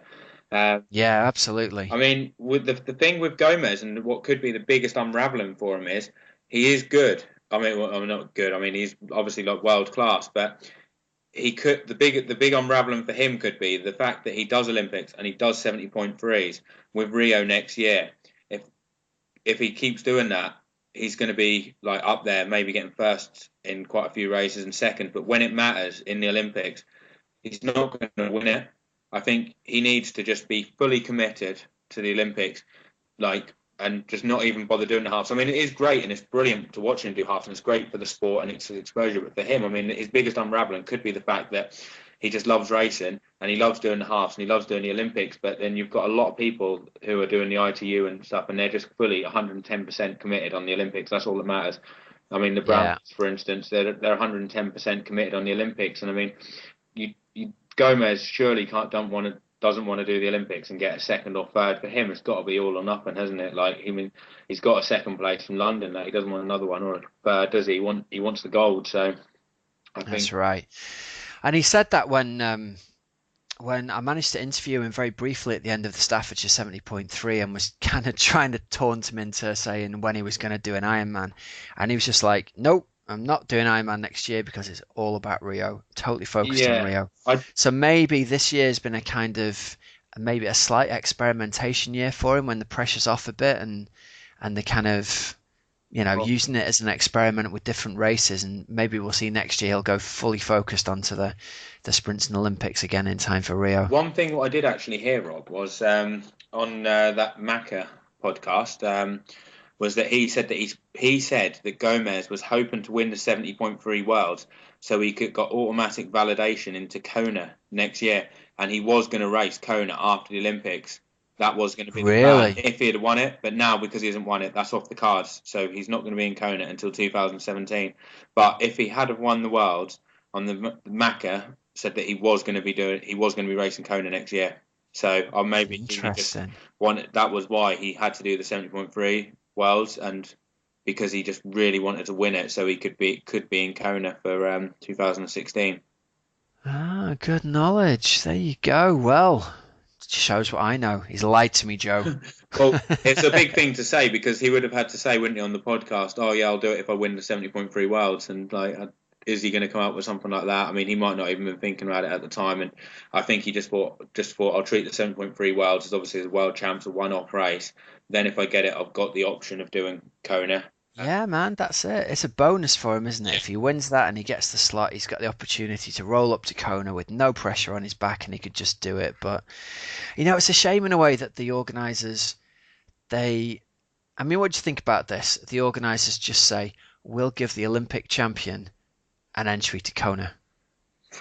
Uh, Yeah, absolutely. I mean, with the thing with Gomez and what could be the biggest unraveling for him is he is good. I mean, well, I'm not good. I mean, he's obviously like world class, but he could the big unraveling for him could be the fact that he does Olympics and he does 70.3s with Rio next year. If if he keeps doing that, he's going to be like up there, maybe getting first in quite a few races and second. But when it matters in the Olympics, he's not going to win it. I think he needs to just be fully committed to the Olympics, like, and just not even bother doing the halves. I mean, it is great and it's brilliant to watch him do halves, and it's great for the sport and it's exposure. But for him, I mean, his biggest unraveling could be the fact that he just loves racing and he loves doing the halves and he loves doing the Olympics. But then you've got a lot of people who are doing the ITU and stuff, and they're just fully 110% committed on the Olympics. That's all that matters. I mean, the Browns, Yeah. for instance, they're 110% committed on the Olympics, and I mean, Gomez surely can't don't want to doesn't want to do the Olympics and get a second or third. For him, it's got to be all or nothing, hasn't it? Like, I mean, he's got a second place from London. Like, he doesn't want another one or a third, does he? He wants the gold. So I think, That's right. And he said that when I managed to interview him very briefly at the end of the Staffordshire 70.3 and was kind of trying to taunt him into saying when he was going to do an Ironman. And he was just like, nope, I'm not doing Ironman next year because it's all about Rio. Totally focused on yeah, Rio. I So maybe this year's been a kind of maybe a slight experimentation year for him when the pressure's off a bit and the kind of well, using it as an experiment with different races, and maybe we'll see next year he'll go fully focused onto the sprints and Olympics again in time for Rio. one thing what I did actually hear, Rob, was on that Macca podcast. Was that he said that Gomez was hoping to win the 70.3 Worlds so he could got automatic validation into Kona next year, and he was going to race Kona after the Olympics. That was going to be the plan Really? if he had won it, but now because he hasn't won it, that's off the cards. So he's not going to be in Kona until 2017. But if he had have won the Worlds on the Macca, said that he was going to be racing Kona next year. So or maybe he just Interesting. wanted, that was why he had to do the 70.3 Worlds, and because he just really wanted to win it so he could be in Kona for 2016. Ah, good knowledge. There you go. Well, shows what I know. He's lied to me, Joe. Well, it's a big thing to say because he would have had to say, wouldn't he, on the podcast, "Oh yeah, I'll do it if I win the 70.3 Worlds," and like is he going to come up with something like that? I mean, he might not even been thinking about it at the time, and I think he just thought I'll treat the 7.3 Worlds as obviously the world champs a one-off race. Then if I get it, I've got the option of doing Kona. Yeah, man, that's it. It's a bonus for him, isn't it? If he wins that and he gets the slot, he's got the opportunity to roll up to Kona with no pressure on his back and he could just do it. But, it's a shame in a way that the organisers, they, I mean, what do you think about this? The organisers just say, we'll give the Olympic champion an entry to Kona.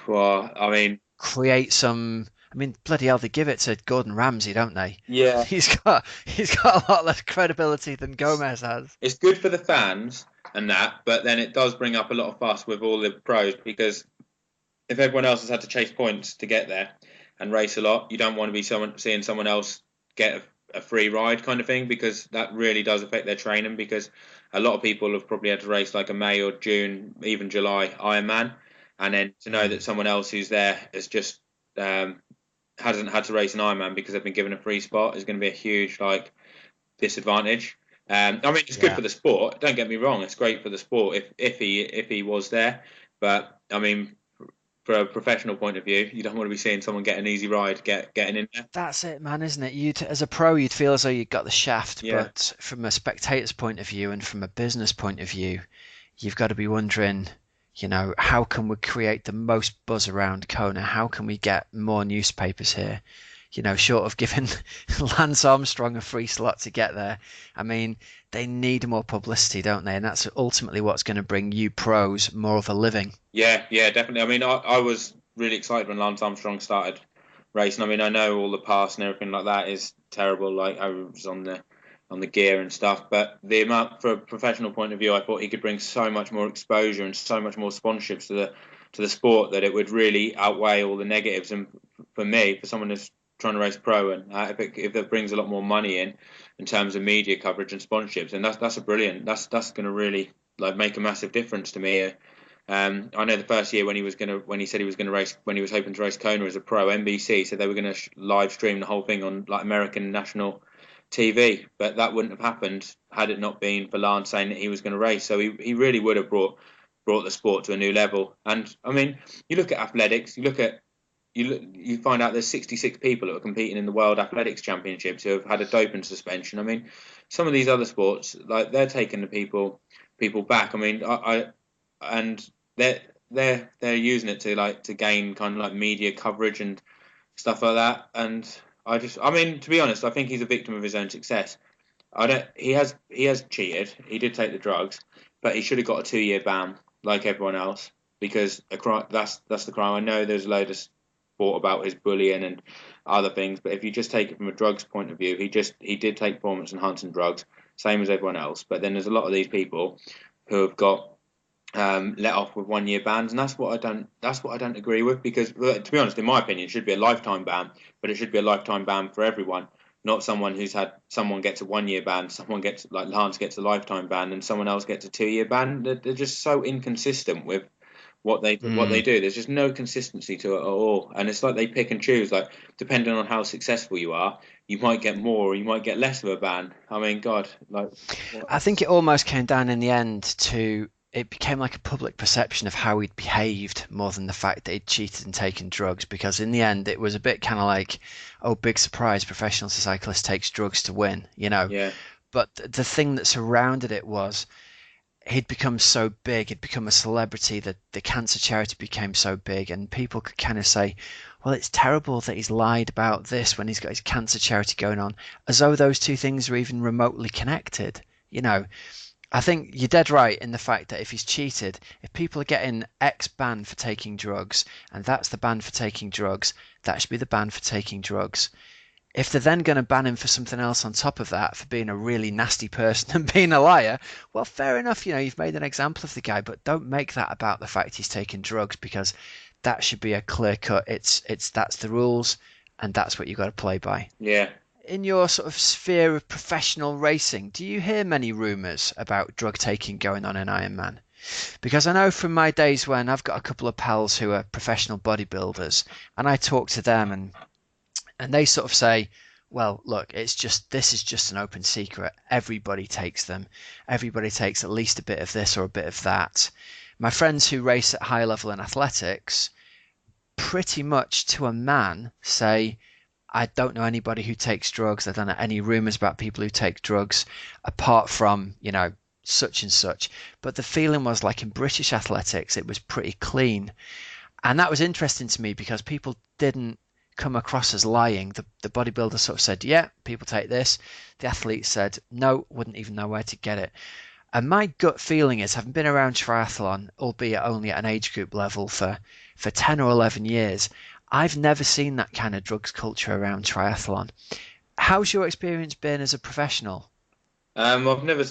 Well, I mean, Create some, I mean, bloody hell, they give it to Gordon Ramsay, don't they? yeah, He's got a lot less credibility than Gomez has. it's good for the fans and that, but then it does bring up a lot of fuss with all the pros because if everyone else has had to chase points to get there and race a lot, you don't want to be seeing someone else get a free ride kind of thing because that really does affect their training because a lot of people have probably had to race like a May or June, even July Ironman, and then to know that Mm, someone else who's there is just hasn't had to race an Ironman because they've been given a free spot is going to be a huge like disadvantage. I mean, it's good yeah. for the sport. Don't get me wrong; it's great for the sport if he was there. But I mean, for a professional point of view, you don't want to be seeing someone get an easy ride, getting in there. That's it, man, isn't it? As a pro, you'd feel as though you'd got the shaft, Yeah, but from a spectator's point of view and from a business point of view, you've got to be wondering, how can we create the most buzz around Kona? How can we get more newspapers here? Short of giving Lance Armstrong a free slot to get there. I mean, they need more publicity, don't they? And that's ultimately what's going to bring you pros more of a living. yeah, definitely. I mean, I was really excited when Lance Armstrong started racing. I mean, I know all the past and everything like that is terrible. Like I was on the gear and stuff, but the amount for a professional point of view, I thought he could bring so much more exposure and so much more sponsorships to the sport that it would really outweigh all the negatives. And for me, for someone who's trying to race pro, and if that brings a lot more money in terms of media coverage and sponsorships, and that's a brilliant. That's going to really like make a massive difference to me. I know the first year when he said he was gonna race when he was hoping to race Kona as a pro, NBC said they were going to live stream the whole thing on like American national TV, but that wouldn't have happened had it not been for Lance saying that he was going to race. So he really would have brought the sport to a new level. And I mean, you look at athletics, you find out there's 66 people that are competing in the World Athletics Championships who have had a doping suspension. I mean, some of these other sports like they're taking the people back. I mean, and they're using it to gain kind of like media coverage and stuff like that. And I mean, to be honest, I think he's a victim of his own success. I don't. He has cheated. He did take the drugs, but he should have got a 2-year ban like everyone else because a crime. That's the crime. I know there's a load of thought about his bullying and other things, but if you just take it from a drugs point of view, he did take performance enhancing drugs, same as everyone else. But then there's a lot of these people who have got let off with 1-year bans, and that's what I don't. That's what I don't agree with because, well, to be honest, in my opinion, it should be a lifetime ban, but it should be a lifetime ban for everyone, not someone gets a 1-year ban, someone gets like Lance gets a lifetime ban, and someone else gets a 2-year ban. They're just so inconsistent with what they Mm. do. There's just no consistency to it at all, and it's like they pick and choose. Like depending on how successful you are, you might get more or you might get less of a ban. I mean, God, like what? I think it almost came down in the end to it became like a public perception of how he'd behaved more than the fact that he'd cheated and taken drugs. Because in the end, it was a bit kind of like, oh, big surprise, professional cyclist takes drugs to win. Yeah, But the thing that surrounded it was he'd become so big, he'd become a celebrity that the cancer charity became so big, and people could kind of say, well, it's terrible that he's lied about this when he's got his cancer charity going on, as though those two things are even remotely connected. You know, I think you're dead right in the fact that if he's cheated, if people are getting X ban for taking drugs, and that's the ban for taking drugs, that should be the ban for taking drugs. If they're then going to ban him for something else on top of that, for being a really nasty person and being a liar, well, fair enough, you've made an example of the guy, but don't make that about the fact he's taking drugs because that should be a clear cut. It's that's the rules and that's what you've got to play by. yeah. In your sort of sphere of professional racing, do you hear many rumours about drug taking going on in Ironman? Because I know from my days when I've got a couple of pals who are professional bodybuilders, and I talk to them and they sort of say, well, look, this is just an open secret. Everybody takes them. Everybody takes at least a bit of this or a bit of that. My friends who race at high level in athletics, pretty much to a man, say, I don't know anybody who takes drugs. I don't know any rumors about people who take drugs apart from, such and such. But the feeling was like in British athletics, it was pretty clean. And that was interesting to me because people didn't come across as lying. The bodybuilder sort of said, yeah, people take this. The athlete said, no, wouldn't even know where to get it. And my gut feeling is, having been around triathlon, albeit only at an age group level for 10 or 11 years, I've never seen that kind of drugs culture around triathlon. How's your experience been as a professional? I've never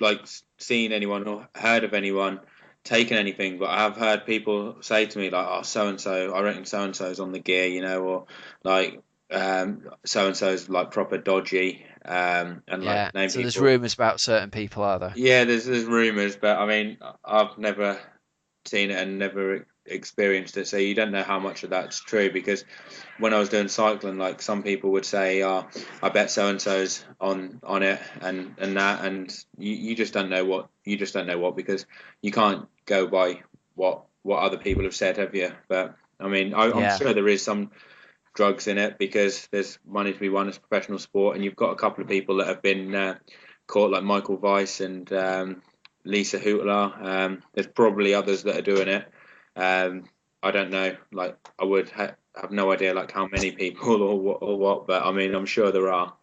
like seen anyone or heard of anyone taking anything, but I have heard people say to me like, "Oh, so and so, I reckon so and so's on the gear," or like so and so's like proper dodgy, and like Yeah. name So there's people. rumors about certain people, are there? Yeah, there's rumors, but I mean, I've never seen it and never experienced it, so you don't know how much of that's true because when I was doing cycling, like some people would say, "Oh, I bet so and so's on it," and that, and you just don't know what because you can't go by what other people have said, have you? But I mean, I'm Yeah. sure there is some drugs in it because there's money to be won as a professional sport, and you've got a couple of people that have been caught, like Michael Weiss and Lisa Hootler. There's probably others that are doing it. I don't know. Like I would have no idea like how many people or what, but I mean I'm sure there are.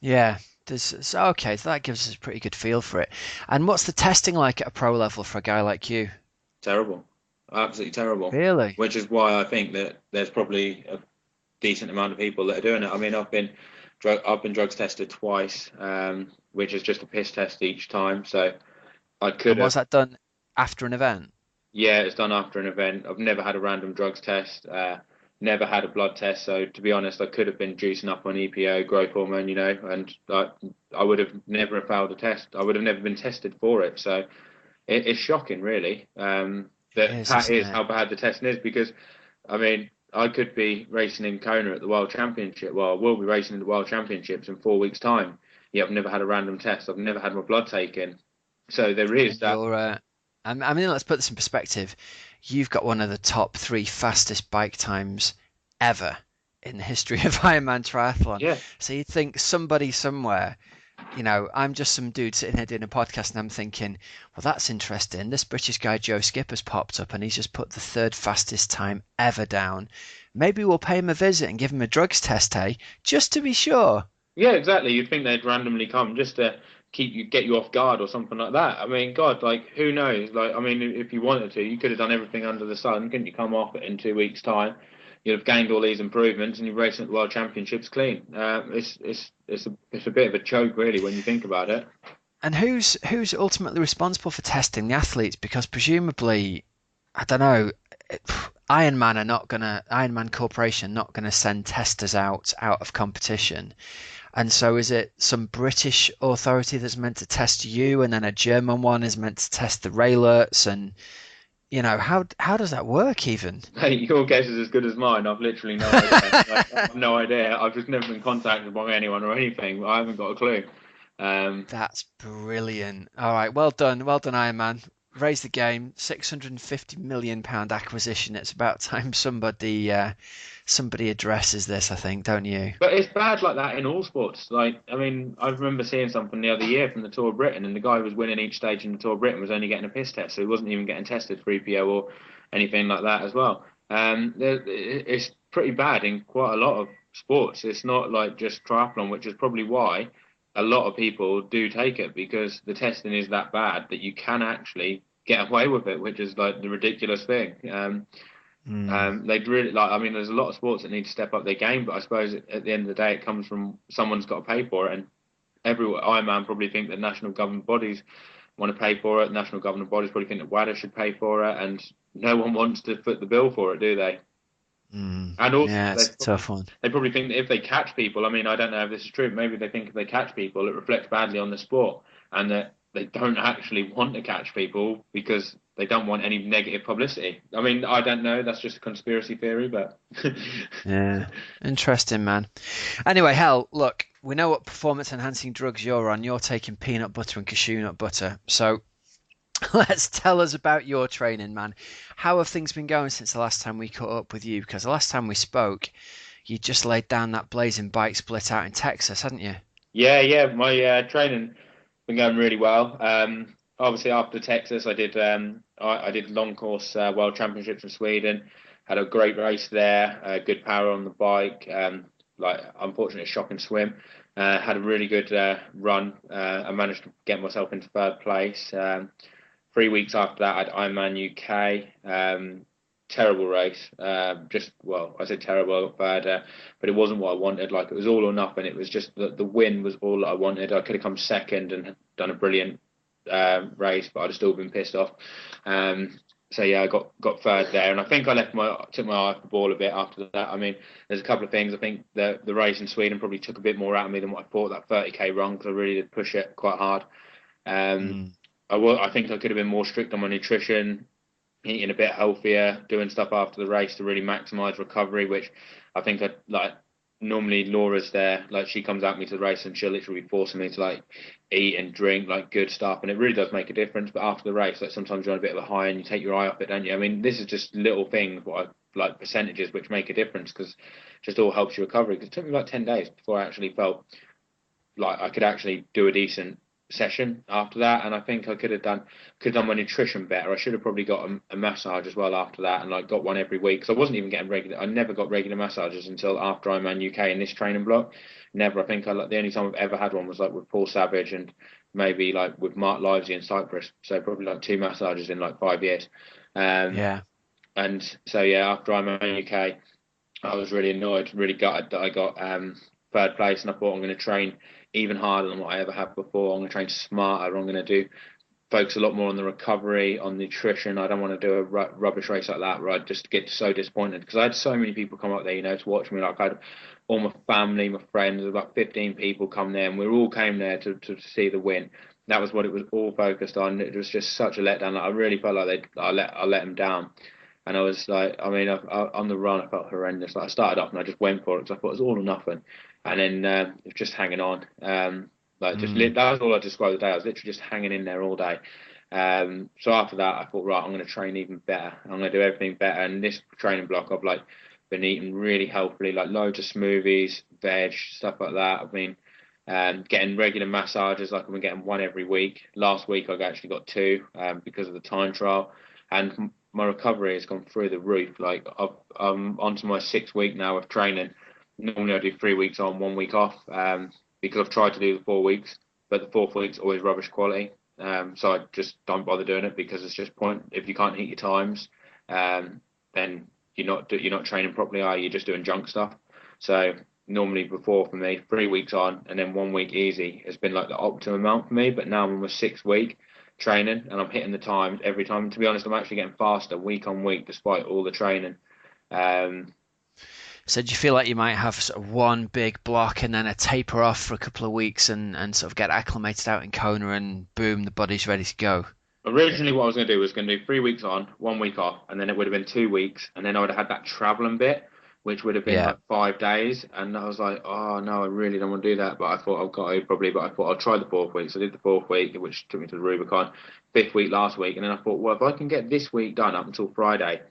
Yeah. Okay, so that gives us a pretty good feel for it. And what's the testing like at a pro level for a guy like you? Terrible, absolutely terrible. Really? Which is why I think that there's probably a decent amount of people that are doing it. I mean I've been drugs tested twice, which is just a piss test each time. So I could And have. was that done after an event? Yeah, it's done after an event. I've never had a random drugs test, never had a blood test. So to be honest, I could have been juicing up on EPO, growth hormone, and I would have never failed a test. I would have never been tested for it. So it's shocking, really, It that is, that isn't is it? how bad the testing is. Because I mean, I could be racing in Kona at the World Championship. Well, I will be racing in the World Championships in 4 weeks' time. Yeah, I've never had a random test. I've never had my blood taken. So there is And that. I mean, let's put this in perspective. You've got one of the top three fastest bike times ever in the history of Ironman triathlon. Yeah. So you'd think somebody somewhere, I'm just some dude sitting here doing a podcast and I'm thinking, well, that's interesting. This British guy, Joe Skipper's popped up and he's just put the third fastest time ever down. Maybe we'll pay him a visit and give him a drugs test, hey, just to be sure. Yeah, exactly. You'd think they'd randomly come just to get you off guard or something like that. I mean, God, like who knows? Like, I mean, if you wanted to, you could have done everything under the sun. Couldn't you come off it in 2 weeks' time? You'd have gained all these improvements and you're racing at the World Championships clean. It's a bit of a joke, really, when you think about it. And who's ultimately responsible for testing the athletes? Because presumably, I don't know, Ironman Corporation not gonna send testers out of competition. And so is it some British authority that's meant to test you, and then a German one is meant to test the railers, and how does that work even? Hey, your guess is as good as mine. I've literally no idea. Like, I've no idea. I've just never been contacted by anyone or anything. I haven't got a clue. Um, That's brilliant. All right, well done, Iron Man. Raise the game, £650 million acquisition. It's about time somebody addresses this, I think, don't you? But it's bad like that in all sports. Like, I mean, I remember seeing something the other year from the Tour of Britain, and the guy who was winning each stage in the Tour of Britain was only getting a piss test, so he wasn't even getting tested for EPO or anything like that as well. It's pretty bad in quite a lot of sports. It's not like just triathlon, which is probably why a lot of people do take it because the testing is that bad that you can actually get away with it, which is like the ridiculous thing. Hmm. They'd really like. I mean, there's a lot of sports that need to step up their game, but I suppose at the end of the day, it comes from someone's got to pay for it, and every Ironman probably think that national government bodies want to pay for it. National government bodies probably think that WADA should pay for it, and no one wants to foot the bill for it, do they? Hmm. And also, Yeah, it's a tough one. they probably think that if they catch people, I mean, I don't know if this is true, but maybe they think if they catch people, it reflects badly on the sport, and that they don't actually want to catch people because they don't want any negative publicity. I mean, I don't know. That's just a conspiracy theory, but Yeah, interesting, man. Anyway, hell, look, we know what performance enhancing drugs you're on. You're taking peanut butter and cashew nut butter. So Let's tell us about your training, man. How have things been going since the last time we caught up with you? Because the last time we spoke, you just laid down that blazing bike split out in Texas, hadn't you? Yeah, yeah, my training been going really well. Obviously, after Texas, I did long course World Championships in Sweden. Had a great race there. Good power on the bike. Like unfortunately, shock and swim. Had a really good run. I managed to get myself into third place. 3 weeks after that, I had Ironman UK. Terrible race. Just well, I said terrible. I got third, but it wasn't what I wanted. Like it was all or nothing. It was just the win was all that I wanted. I could have come second and done a brilliant race, but I'd have still been pissed off. So yeah, I got third there, and I think I took my eye off the ball a bit after that. I mean, there's a couple of things. I think the race in Sweden probably took a bit more out of me than what I thought. That 30k run, because I really did push it quite hard. Um, Mm, I think I could have been more strict on my nutrition, eating a bit healthier, doing stuff after the race to really maximise recovery, which I think I like. Normally Laura's there, like she comes at me to the race and she'll literally be forcing me to like eat and drink like good stuff, and it really does make a difference. But after the race, like sometimes you're on a bit of a high and you take your eye off it, don't you? I mean, this is just little things, what I like percentages, which make a difference because just all helps your recovery. Because it took me like 10 days before I actually felt like I could actually do a decent session after that. And I think I could have done my nutrition better. I should have probably got a massage as well after that, and like got one every week because I wasn't even getting regular. I never got regular massages until after Ironman UK in this training block. Never. I think the only time I've ever had one was like with Paul Savage and maybe like with Mark Livesey in Cyprus. So probably like two massages in like 5 years. Um, yeah. and so yeah, after Ironman UK, I was really annoyed, really gutted that I got third place, and I thought I'm going to train even harder than what I ever have before. I'm going to train smarter. I'm going to do focus a lot more on the recovery, on nutrition. I don't want to do a rubbish race like that where I just get so disappointed because I had so many people come up there, to watch me. Like I had all my family, my friends, about 15 people come there, and we all came there to see the win. That was what it was all focused on. It was just such a letdown. Like, I really felt like I let them down. And I was like, I mean, on the run, I felt horrendous. Like I started off and I just went for it because I thought it was all or nothing. And then it was just hanging on. Mm, That was all I described the day. I was literally just hanging in there all day. So after that, I thought, right, I'm going to train even better. I'm going to do everything better. And this training block, I've like been eating really healthily, like loads of smoothies, veg, stuff like that. I've been getting regular massages, like I've been getting one every week. Last week, I actually got two because of the time trial, and my recovery has gone through the roof. Like I'm onto my 6 week now of training. Normally, I do 3 weeks on, 1 week off. Because I've tried to do the 4 weeks, but the fourth week's always rubbish quality. So I just don't bother doing it because it's just point. If you can't hit your times, then you're not training properly, are you? You're just doing junk stuff. So normally before for me, 3 weeks on and then 1 week easy has been like the optimum amount for me. But now I'm on my 6 week training and I'm hitting the times every time. And to be honest, I'm actually getting faster week on week despite all the training. Um, So do you feel like you might have sort of one big block and then a taper off for a couple of weeks and sort of get acclimated out in Kona and boom, the body's ready to go? Originally, what I was going to do was going to do 3 weeks on, 1 week off, and then it would have been 2 weeks, and then I would have had that traveling bit, which would have been Yeah. like 5 days. And I was like, oh no, I really don't want to do that. But I thought I've got to probably, but I thought I'll try the 4th week. So I did the 4th week, which took me to the Rubicon. 5th week last week, and then I thought, well, if I can get this week done up until Friday,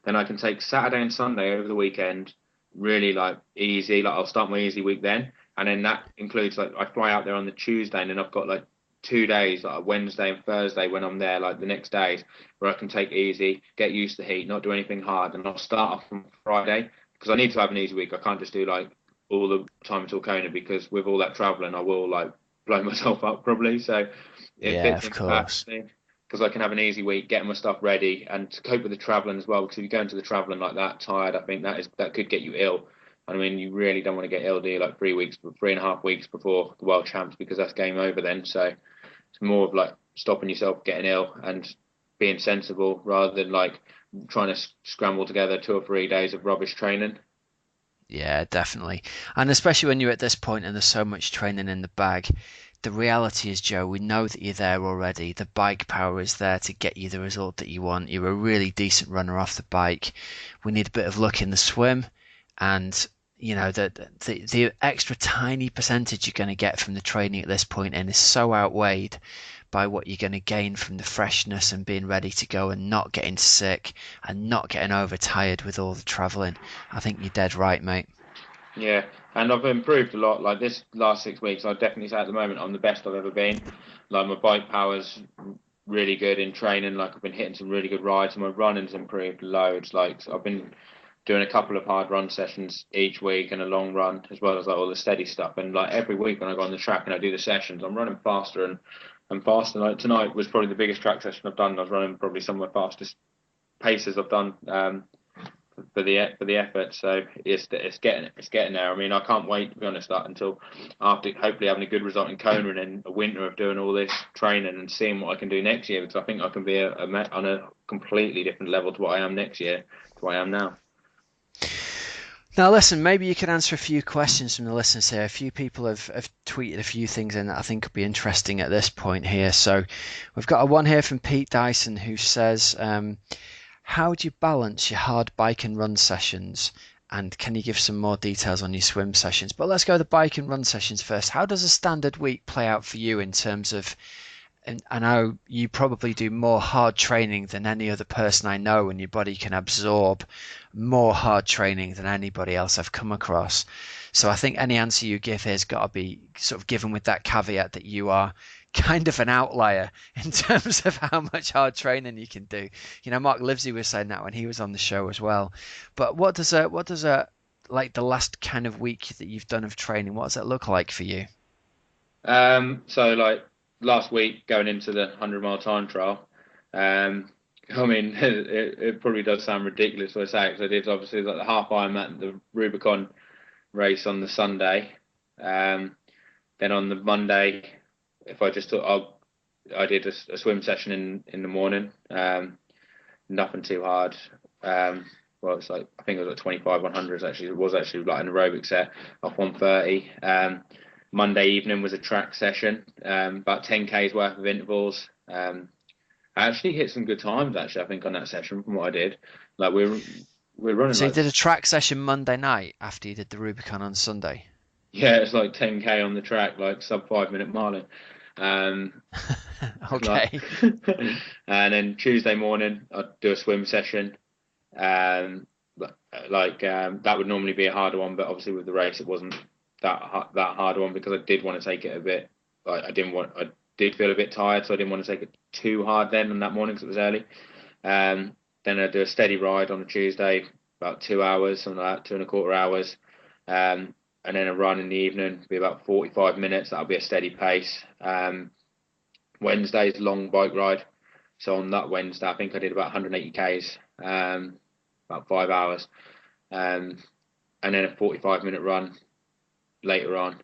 then I can take Saturday and Sunday over the weekend, really like easy. Like I'll start my easy week then, and then that includes like I fly out there on the Tuesday, and then I've got like 2 days, like Wednesday and Thursday when I'm there, like the next days, where I can take it easy, get used to the heat, not do anything hard, and I'll start off on Friday because I need to have an easy week. I can't just do like all the time until Kona because with all that traveling, I will like blow myself up probably. So it Yeah, fits of in course. perfectly because I can have an easy week, getting my stuff ready, and to cope with the traveling as well. Because if you go into the traveling like that tired, I think that could get you ill. I mean, you really don't want to get ill, do you? Like 3 weeks, 3.5 weeks before the world champs, because that's game over then. So it's more of like stopping yourself getting ill and being sensible rather than like trying to scramble together 2 or 3 days of rubbish training. Yeah, definitely. And especially when you're at this point and there's so much training in the bag, the reality is, Joe, we know that you're there already. The bike power is there to get you the result that you want. You're a really decent runner off the bike. We need a bit of luck in the swim, and the extra tiny percentage you're going to get from the training at this point in is so outweighed by what you're going to gain from the freshness and being ready to go and not getting sick and not getting overtired with all the traveling. I think you're dead right, mate. Yeah, and I've improved a lot. Like this last 6 weeks, I'd definitely say at the moment I'm the best I've ever been. Like my bike power's really good in training. Like I've been hitting some really good rides, and my running's improved loads. Like I've been doing a couple of hard run sessions each week and a long run, as well as like all the steady stuff. And like every week when I go on the track and I do the sessions, I'm running faster and faster. Like tonight was probably the biggest track session I've done. I was running probably some of my fastest paces I've done. For the effort. So it's getting there. I mean, I can't wait to be honest that until after hopefully having a good result in Kona and then a winter of doing all this training and seeing what I can do next year, because I think I can be on a completely different level to what I am next year to what I am now. Now, listen, maybe you can answer a few questions from the listeners here. A few people have tweeted a few things in that I think could be interesting at this point here. So we've got a one here from Pete Dyson who says, how do you balance your hard bike and run sessions? And can you give some more details on your swim sessions? But let's go the bike and run sessions first. How does a standard week play out for you in terms of, and I know you probably do more hard training than any other person I know, and your body can absorb more hard training than anybody else I've come across. So I think any answer you give here has got to be sort of given with that caveat that you are kind of an outlier in terms of how much hard training you can do. You know, Mark Livesey was saying that when he was on the show as well. But what does a like the last kind of week that you've done of training, what does it look like for you? So like last week going into the 100-mile time trial, I mean it probably does sound ridiculous when I say it, 'cause I did obviously like the half Ironman, the Rubicon race on the Sunday. Then on the Monday, if I just took, I did a swim session in the morning. Nothing too hard. Well, it's like I think it was like 25 100s actually. It was actually like an aerobic set off 130. Monday evening was a track session, about 10Ks worth of intervals. I actually hit some good times actually. I think on that session from what I did. Like we're running So you like did a track session Monday night after you did the Rubicon on Sunday. yeah, it's like 10K on the track, like sub 5 minute miling. Um, like, Okay. and then Tuesday morning I'd do a swim session. Um, that would normally be a harder one, but obviously with the race it wasn't that harder one because I did want to take it a bit. Like I did feel a bit tired, so I didn't want to take it too hard then on that morning because it was early. Then I'd do a steady ride on a Tuesday, about 2 hours, something like that, 2.25 hours. And then a run in the evening, be about 45 minutes. That'll be a steady pace. Wednesday's long bike ride. So on that Wednesday, I think I did about 180 Ks, about 5 hours, and then a 45-minute run later on.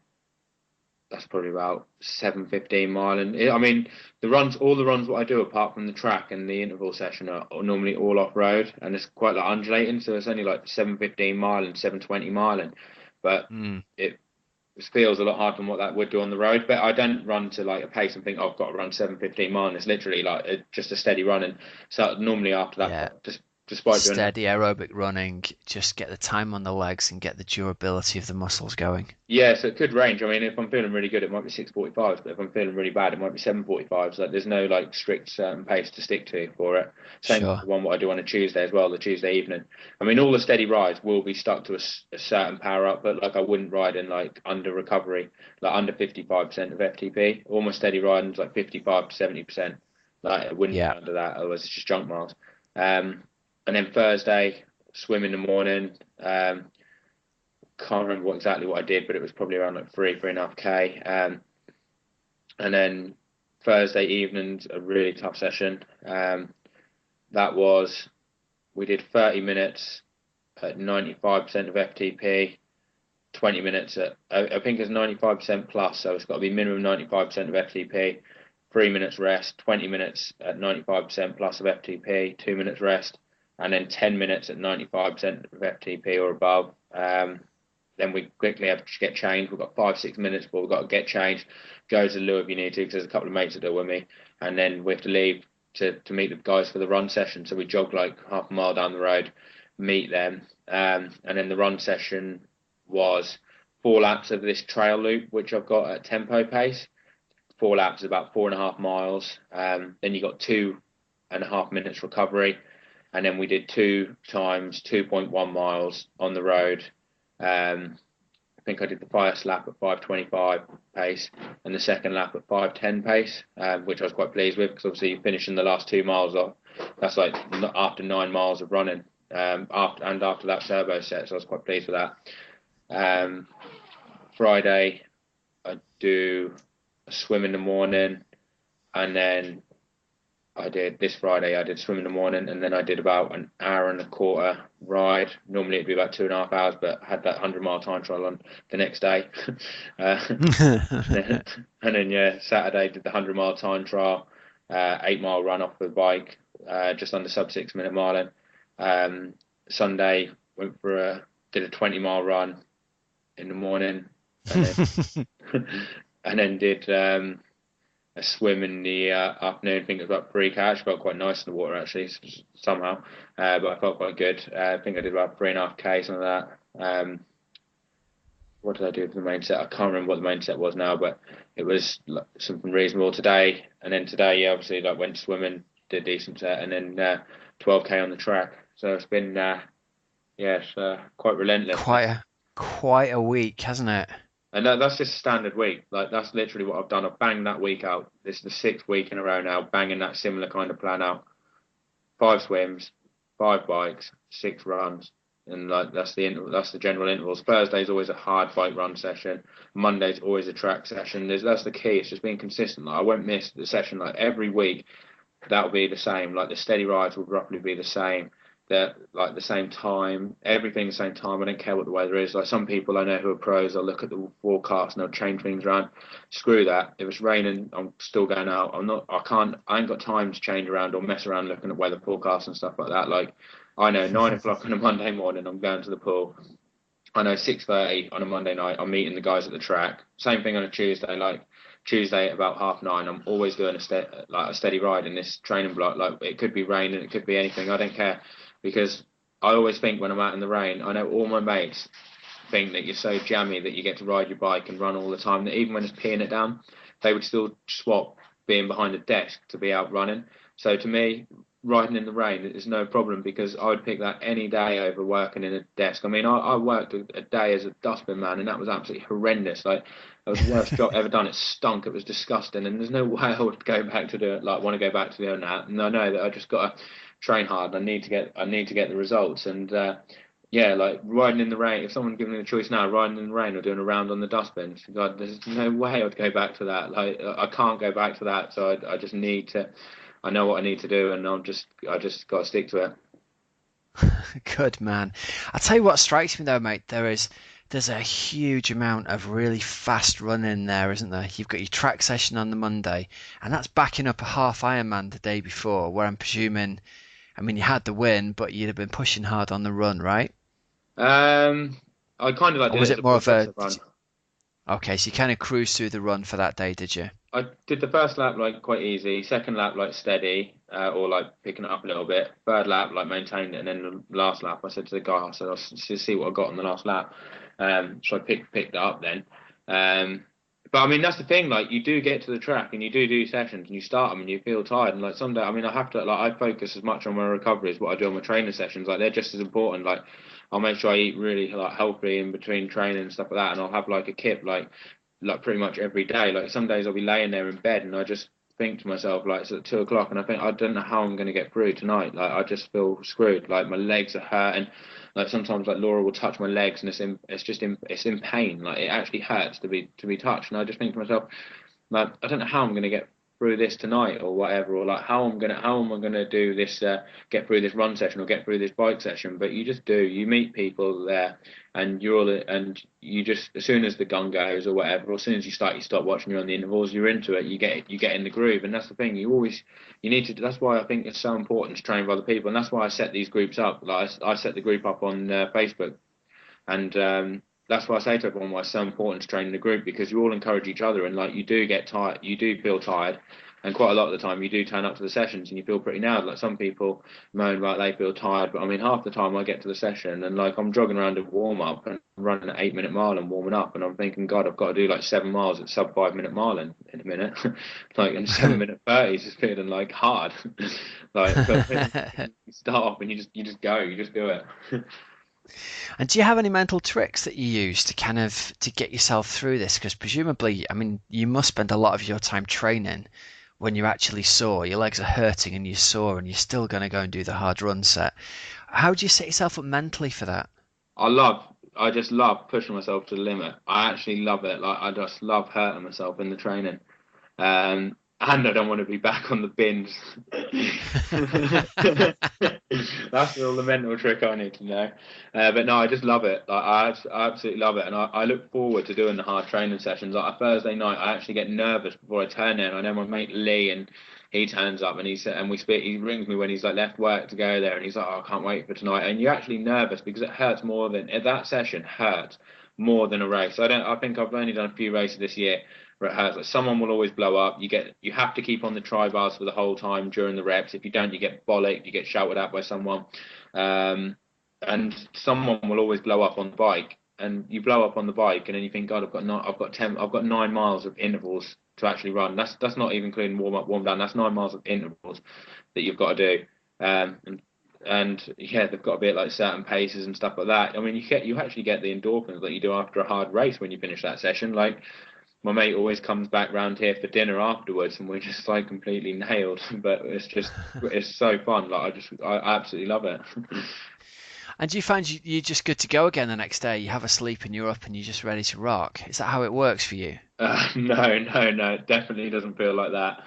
That's probably about 7:15 mile. And I mean, all the runs what I do apart from the track and the interval session are normally all off road, and it's quite like undulating. So it's only like 7:15 mile and 7:20 mile, but Hmm. it feels a lot harder than what that would do on the road. But I don't run to like a pace and think, oh, I've got to run 7:15 mile. And it's literally like just a steady running. So normally after that, Yeah. just despite doing that. Steady aerobic running, just get the time on the legs and get the durability of the muscles going. Yeah, so it could range. I mean, if I'm feeling really good, it might be 6:45s, but if I'm feeling really bad, it might be 7:45s. Like, there's no like strict certain pace to stick to for it. Same with Sure. the one what I do on a Tuesday as well, the Tuesday evening. I mean, all the steady rides will be stuck to a certain power up, but like I wouldn't ride in like under recovery, like under 55% of FTP. All my steady riding's like 55 to 70%. Like it wouldn't be Yeah. under that, otherwise it's just junk miles. And then Thursday, swim in the morning. Can't remember exactly what I did, but it was probably around like 3.5K. And then Thursday evening's a really tough session. That was we did 30 minutes at 95% of FTP, 20 minutes at I think it's 95% plus, so it's got to be minimum 95% of FTP. 3 minutes rest, 20 minutes at 95% plus of FTP, 2 minutes rest, and then 10 minutes at 95% of FTP or above. Then we quickly have to get changed. We've got 5 6 minutes before we've got to get changed. Go to the loo if you need to, because there's a couple of mates that do with me. And then we have to leave to meet the guys for the run session. So we jog like half a mile down the road, meet them. And then the run session was 4 laps of this trail loop, which I've got at tempo pace. four laps is about 4.5 miles. Then you got 2.5 minutes recovery, and then we did 2 times 2.1 miles on the road. I think I did the first lap at 5:25 pace and the second lap at 5:10 pace, which I was quite pleased with because obviously finishing the last 2 miles off, that's like after 9 miles of running, after that turbo set, so I was quite pleased with that. Friday, I do a swim in the morning, and then this Friday, I did swim in the morning, and then I did about an hour and a quarter ride. Normally it'd be about 2.5 hours, but I had that 100-mile time trial on the next day. uh, and then yeah, Saturday did the 100-mile time trial, 8 mile run off the bike, just under sub 6 minute miling. Sunday did a 20-mile run in the morning, and then and then did a swim in the afternoon. I think it was about 3 K. Felt quite nice in the water actually, somehow, but I felt quite good. I think I did about 3.5 K, something like that. What did I do for the main set? I can't remember what the main set was now, but it was like something reasonable today. And then today, yeah, obviously, like went swimming, did a decent set, and then 12K on the track. So it's been, quite relentless. Quite a week, hasn't it? And that's just a standard week. Like that's literally what I've done. I've banged that week out. This is the 6th week in a row now, banging that similar kind of plan out. 5 swims, 5 bikes, 6 runs, and like that's the general intervals. Thursday's always a hard bike run session. Monday's always a track session. That's the key. It's just being consistent. Like I won't miss the session. Like every week, that'll be the same. Like the steady rides will roughly be the same. That like the same time, everything the same time. I don't care what the weather is. Like some people I know who are pros, they'll look at the forecast and they'll change things around. Screw that. If it's raining, I'm still going out. I ain't got time to change around or mess around looking at weather forecasts and stuff like that. Like I know 9 o'clock on a Monday morning, I'm going to the pool. I know 6:30 on a Monday night, I'm meeting the guys at the track. Same thing on a Tuesday. Like Tuesday at about 9:30, I'm always doing a steady ride in this training block. Like it could be rain and it could be anything. I don't care because I always think when I'm out in the rain, I know all my mates think that you're so jammy that you get to ride your bike and run all the time that even when it's peeing it down, they would still swap being behind a desk to be out running. So to me, riding in the rain is no problem because I would pick that any day over working in a desk. I mean, I worked a day as a dustbin man and that was absolutely horrendous. Like, it was the worst job ever done. It stunk. It was disgusting. And there's no way I would go back to do it, like, want to go back to doing that. And I know that I just got to train hard. I need to get the results. And, yeah, like riding in the rain. If someone gave me the choice now, riding in the rain or doing a round on the dustbin, God, there's no way I'd go back to that. Like, I can't go back to that. So I just need to. I know what I need to do, and I just got to stick to it. Good man. I'll tell you what strikes me though, mate. There's a huge amount of really fast running there, isn't there? You've got your track session on the Monday, and that's backing up a half Ironman the day before, where I'm presuming, I mean, you had the win, but you'd have been pushing hard on the run, right? I kind of like Or did was it as it a more of a, progressive run. okay, so you kind of cruised through the run for that day, did you? I did the first lap like quite easy, second lap like steady, or like picking it up a little bit. Third lap like maintained it, and then the last lap I said to the guy, I said I'll see what I got on the last lap. So I picked it up then. But I mean that's the thing, like you do get to the track and you do sessions and you start them and you feel tired and like someday I mean I have to like I focus as much on my recovery as what I do on my training sessions. Like they're just as important. Like I'll make sure I eat really like healthy in between training and stuff like that, and I'll have like a kip like pretty much every day. Like some days I'll be laying there in bed and I just think to myself like it's at 2 o'clock and I think I don't know how I'm going to get through tonight. Like I just feel screwed. Like my legs are hurting. Like sometimes like Laura will touch my legs and it's in pain. Like it actually hurts to be touched. And I just think to myself like I don't know how I'm going to get through this tonight or whatever, or like how am I gonna do this, get through this run session or get through this bike session. But you just do. You meet people there, and you just as soon as the gun goes or whatever, or as soon as you start your stopwatch and you're on the intervals, you're into it. You get in the groove, and that's the thing. You need to. That's why I think it's so important to train with other people, and that's why I set these groups up. Like I set the group up on Facebook, and that's why I say to everyone why it's so important to train in a group, because you all encourage each other, and like you do get tired, you do feel tired, and quite a lot of the time you do turn up to the sessions and you feel pretty nailed. Like some people moan about they feel tired, but I mean half the time I get to the session and like I'm jogging around a warm up and running an 8 minute mile and warming up, and I'm thinking, God, I've got to do like 7 miles at sub 5 minute mile in a minute, like in 7 minute 30s is feeling like hard, like but when you start off and you just go, you just do it. And do you have any mental tricks that you use to kind of to get yourself through this? Because presumably, I mean, you must spend a lot of your time training when you're actually sore. Your legs are hurting and you're sore, and you're still going to go and do the hard run set. How do you set yourself up mentally for that? I just love pushing myself to the limit. I actually love it. Like I just love hurting myself in the training. And I don't want to be back on the bins. That's all the mental trick I need to know. But no, I just love it. Like I absolutely love it, and I look forward to doing the hard training sessions. Like a Thursday night, I actually get nervous before I turn in. I know my mate Lee, and he turns up and he said, and we speak. He rings me when he's like left work to go there, and he's like, "Oh, I can't wait for tonight." And you're actually nervous because it hurts more than that session hurts more than a race. I think I've only done a few races this year where it hurts. Like someone will always blow up. You have to keep on the tri bars for the whole time during the reps. If you don't, you get bollocked. You get shouted at by someone, and someone will always blow up on the bike. And you blow up on the bike, and then you think, God, I've got 9 miles of intervals to actually run. That's not even including warm up, warm down. That's 9 miles of intervals that you've got to do. And yeah, they've got to be at like certain paces and stuff like that. I mean, you actually get the endorphins that you do after a hard race when you finish that session. Like my mate always comes back round here for dinner afterwards, and we're just like completely nailed. But it's so fun. Like I absolutely love it. And do you find you're just good to go again the next day? You have a sleep and you're up and you're just ready to rock. Is that how it works for you? No, no, no. It definitely doesn't feel like that.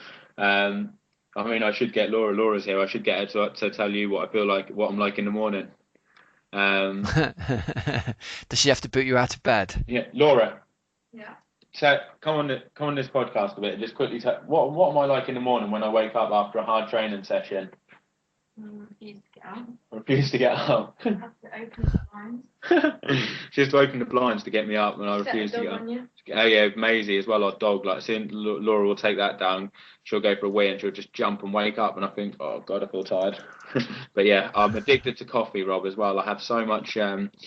I mean, I should get Laura. Laura's here. I should get her to tell you what I feel like, what I'm like in the morning. Um, Does she have to boot you out of bed? yeah, Laura. Yeah. So come on this podcast a bit. Just quickly tell what am I like in the morning when I wake up after a hard training session? Refuse to get up. Refuse to get up. You have to open the blinds. She has to open the blinds to get me up when I refuse to get up. Oh yeah, Maisie as well, our dog. Like soon Laura will take that down. She'll go for a wee and she'll just jump and wake up, and I think, oh God, I feel tired. But yeah, I'm addicted to coffee, Rob, as well. I have so much coffee.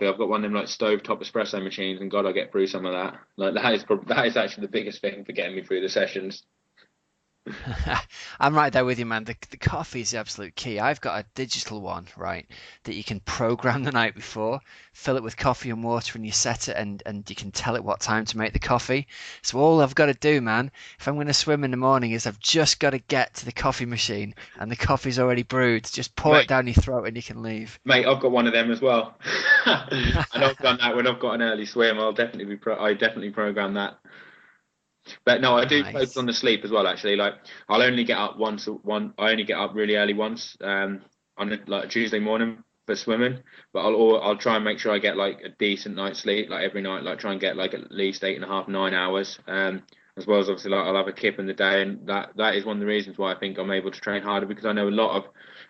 I've got one of them like stovetop espresso machines, and God, I get through some of that. Like that is actually the biggest thing for getting me through the sessions. I'm right there with you, man. The coffee is the absolute key. I've got a digital one, right, that you can program the night before, fill it with coffee and water, and you set it, and you can tell it what time to make the coffee. So all I've got to do, man, if I'm going to swim in the morning, is I've just got to get to the coffee machine, and the coffee's already brewed. Just pour it down your throat, and you can leave. Mate, I've got one of them as well. And I've done that when I've got an early swim. I definitely program that. But no, I do focus on the sleep as well. Actually, like I'll only get up I only get up really early once on like a Tuesday morning for swimming. But I'll try and make sure I get like a decent night's sleep, like every night. Like try and get like at least 8.5, 9 hours. As well as obviously like I'll have a kip in the day, and that is one of the reasons why I think I'm able to train harder, because I know a lot of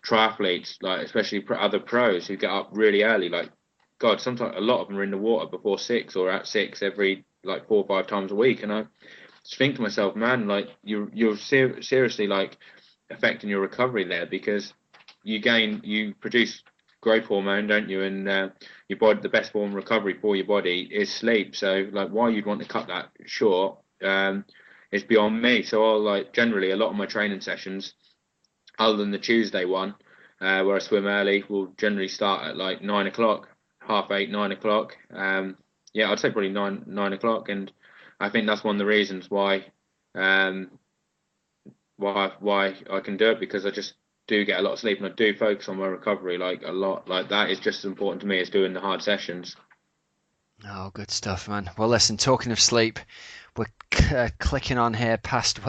triathletes, like especially other pros, who get up really early. Like God, sometimes a lot of them are in the water before 6 or at 6 every like 4 or 5 times a week, and I just think to myself, man, like you're seriously like affecting your recovery there, because you produce growth hormone, don't you? And your body, the best form of recovery for your body is sleep. So like why you'd want to cut that short is beyond me. So I'll like generally a lot of my training sessions, other than the Tuesday one where I swim early, will generally start at like 9 o'clock, half 8, 9 o'clock. Yeah, I'd say probably 9 o'clock, and I think that's one of the reasons why why I can do it, because I just do get a lot of sleep and I do focus on my recovery like a lot. Like that is just as important to me as doing the hard sessions. Oh, good stuff, man. Well, listen, talking of sleep, we're clicking on here past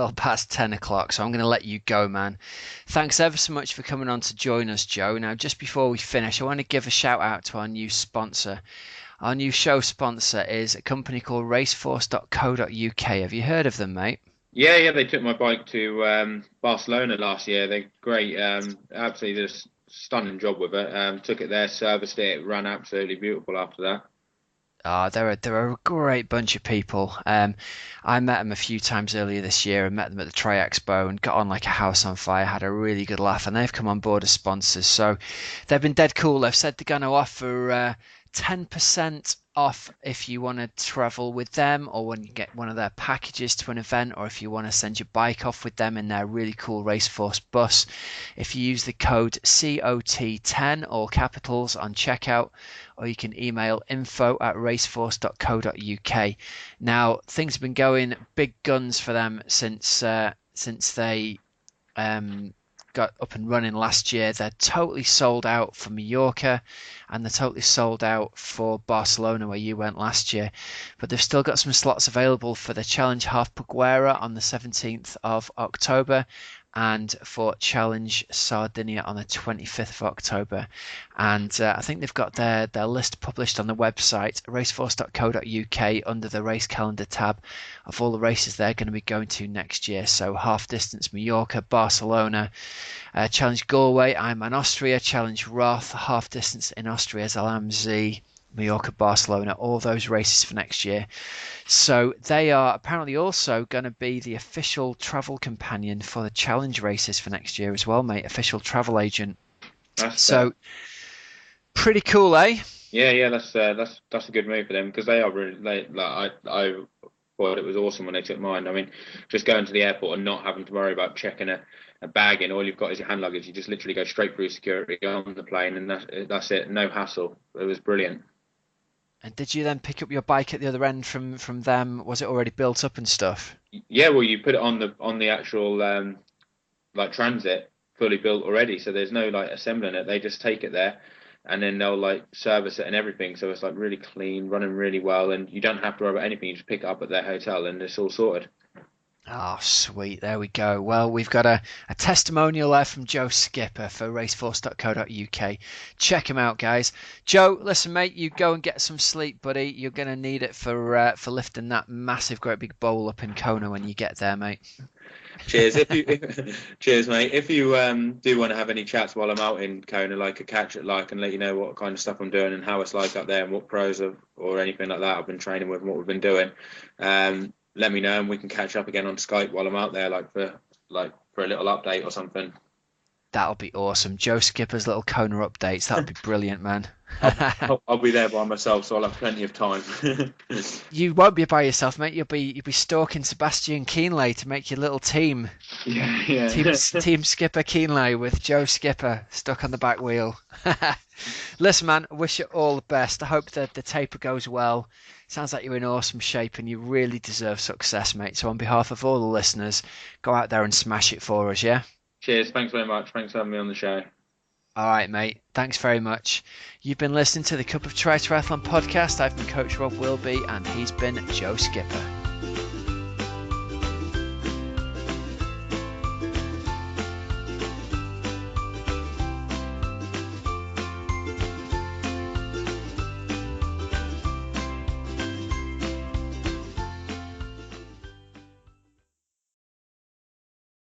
10 o'clock, so I'm going to let you go, man. Thanks ever so much for coming on to join us, Joe. Now, just before we finish, I want to give a shout out to our new sponsor. Our new show sponsor is a company called raceforce.co.uk. Have you heard of them, mate? Yeah, they took my bike to Barcelona last year. They're great. Absolutely, just stunning job with it. Took it there, serviced it, it ran absolutely beautiful after that. They're a great bunch of people. I met them a few times earlier this year and met them at the Tri Expo and got on like a house on fire, had a really good laugh, and they've come on board as sponsors. So they've been dead cool. They've said they're going to offer 10% off if you want to travel with them or when you get one of their packages to an event, or if you want to send your bike off with them in their really cool Raceforce bus. If you use the code COT10, all capitals, on checkout, or you can email info@raceforce.co.uk. Now, things have been going big guns for them since they got up and running last year. They're totally sold out for Mallorca and they're totally sold out for Barcelona, where you went last year. But they've still got some slots available for the Challenge Half Puguera on the 17th of October and for Challenge Sardinia on the 25th of October. And I think they've got their list published on the website, raceforce.co.uk, under the race calendar tab of all the races they're going to be going to next year. So half distance Mallorca, Barcelona, Challenge Galway, Ironman Austria, Challenge Roth, half distance in Austria, Zalamzi, Mallorca, Barcelona, all those races for next year. So they are apparently also going to be the official travel companion for the challenge races for next year as well, mate. Official travel agent. So pretty cool, eh? Yeah, that's a good move for them because they are really I thought it was awesome when they took mine. I mean, just going to the airport and not having to worry about checking a bag in. All you've got is your hand luggage. You just literally go straight through security on the plane, and that's it. No hassle. It was brilliant. And did you then pick up your bike at the other end from them? Was it already built up and stuff? Yeah, well, you put it on the actual like transit, fully built already. So there's no like assembling it. They just take it there, and then they'll like service it and everything. So it's like really clean, running really well, and you don't have to worry about anything. You just pick it up at their hotel, and it's all sorted. Oh, sweet. There we go. Well, we've got a testimonial there from Joe Skipper for raceforce.co.uk. Check him out, guys. Joe, listen, mate, you go and get some sleep, buddy. You're going to need it for lifting that massive, great big bowl up in Kona when you get there, mate. Cheers. Cheers, mate. If you do want to have any chats while I'm out in Kona, like a catch it like, and let you know what kind of stuff I'm doing and how it's like up there and what pros or anything like that I've been training with and what we've been doing, let me know and we can catch up again on Skype while I'm out there, for a little update or something. That'll be awesome. Joe Skipper's little Kona updates. That'll be brilliant, man. I'll be there by myself, so I'll have plenty of time. You won't be by yourself, mate. You'll be stalking Sebastian Kienle to make your little team. Yeah. Team Skipper Kienle with Joe Skipper stuck on the back wheel. Listen, man, I wish you all the best. I hope that the taper goes well. Sounds like you're in awesome shape and you really deserve success, mate. So on behalf of all the listeners, go out there and smash it for us, yeah? Cheers. Thanks very much. Thanks for having me on the show. All right, mate. Thanks very much. You've been listening to the Cup of Triathlon podcast. I've been Coach Rob Wilby and he's been Joe Skipper.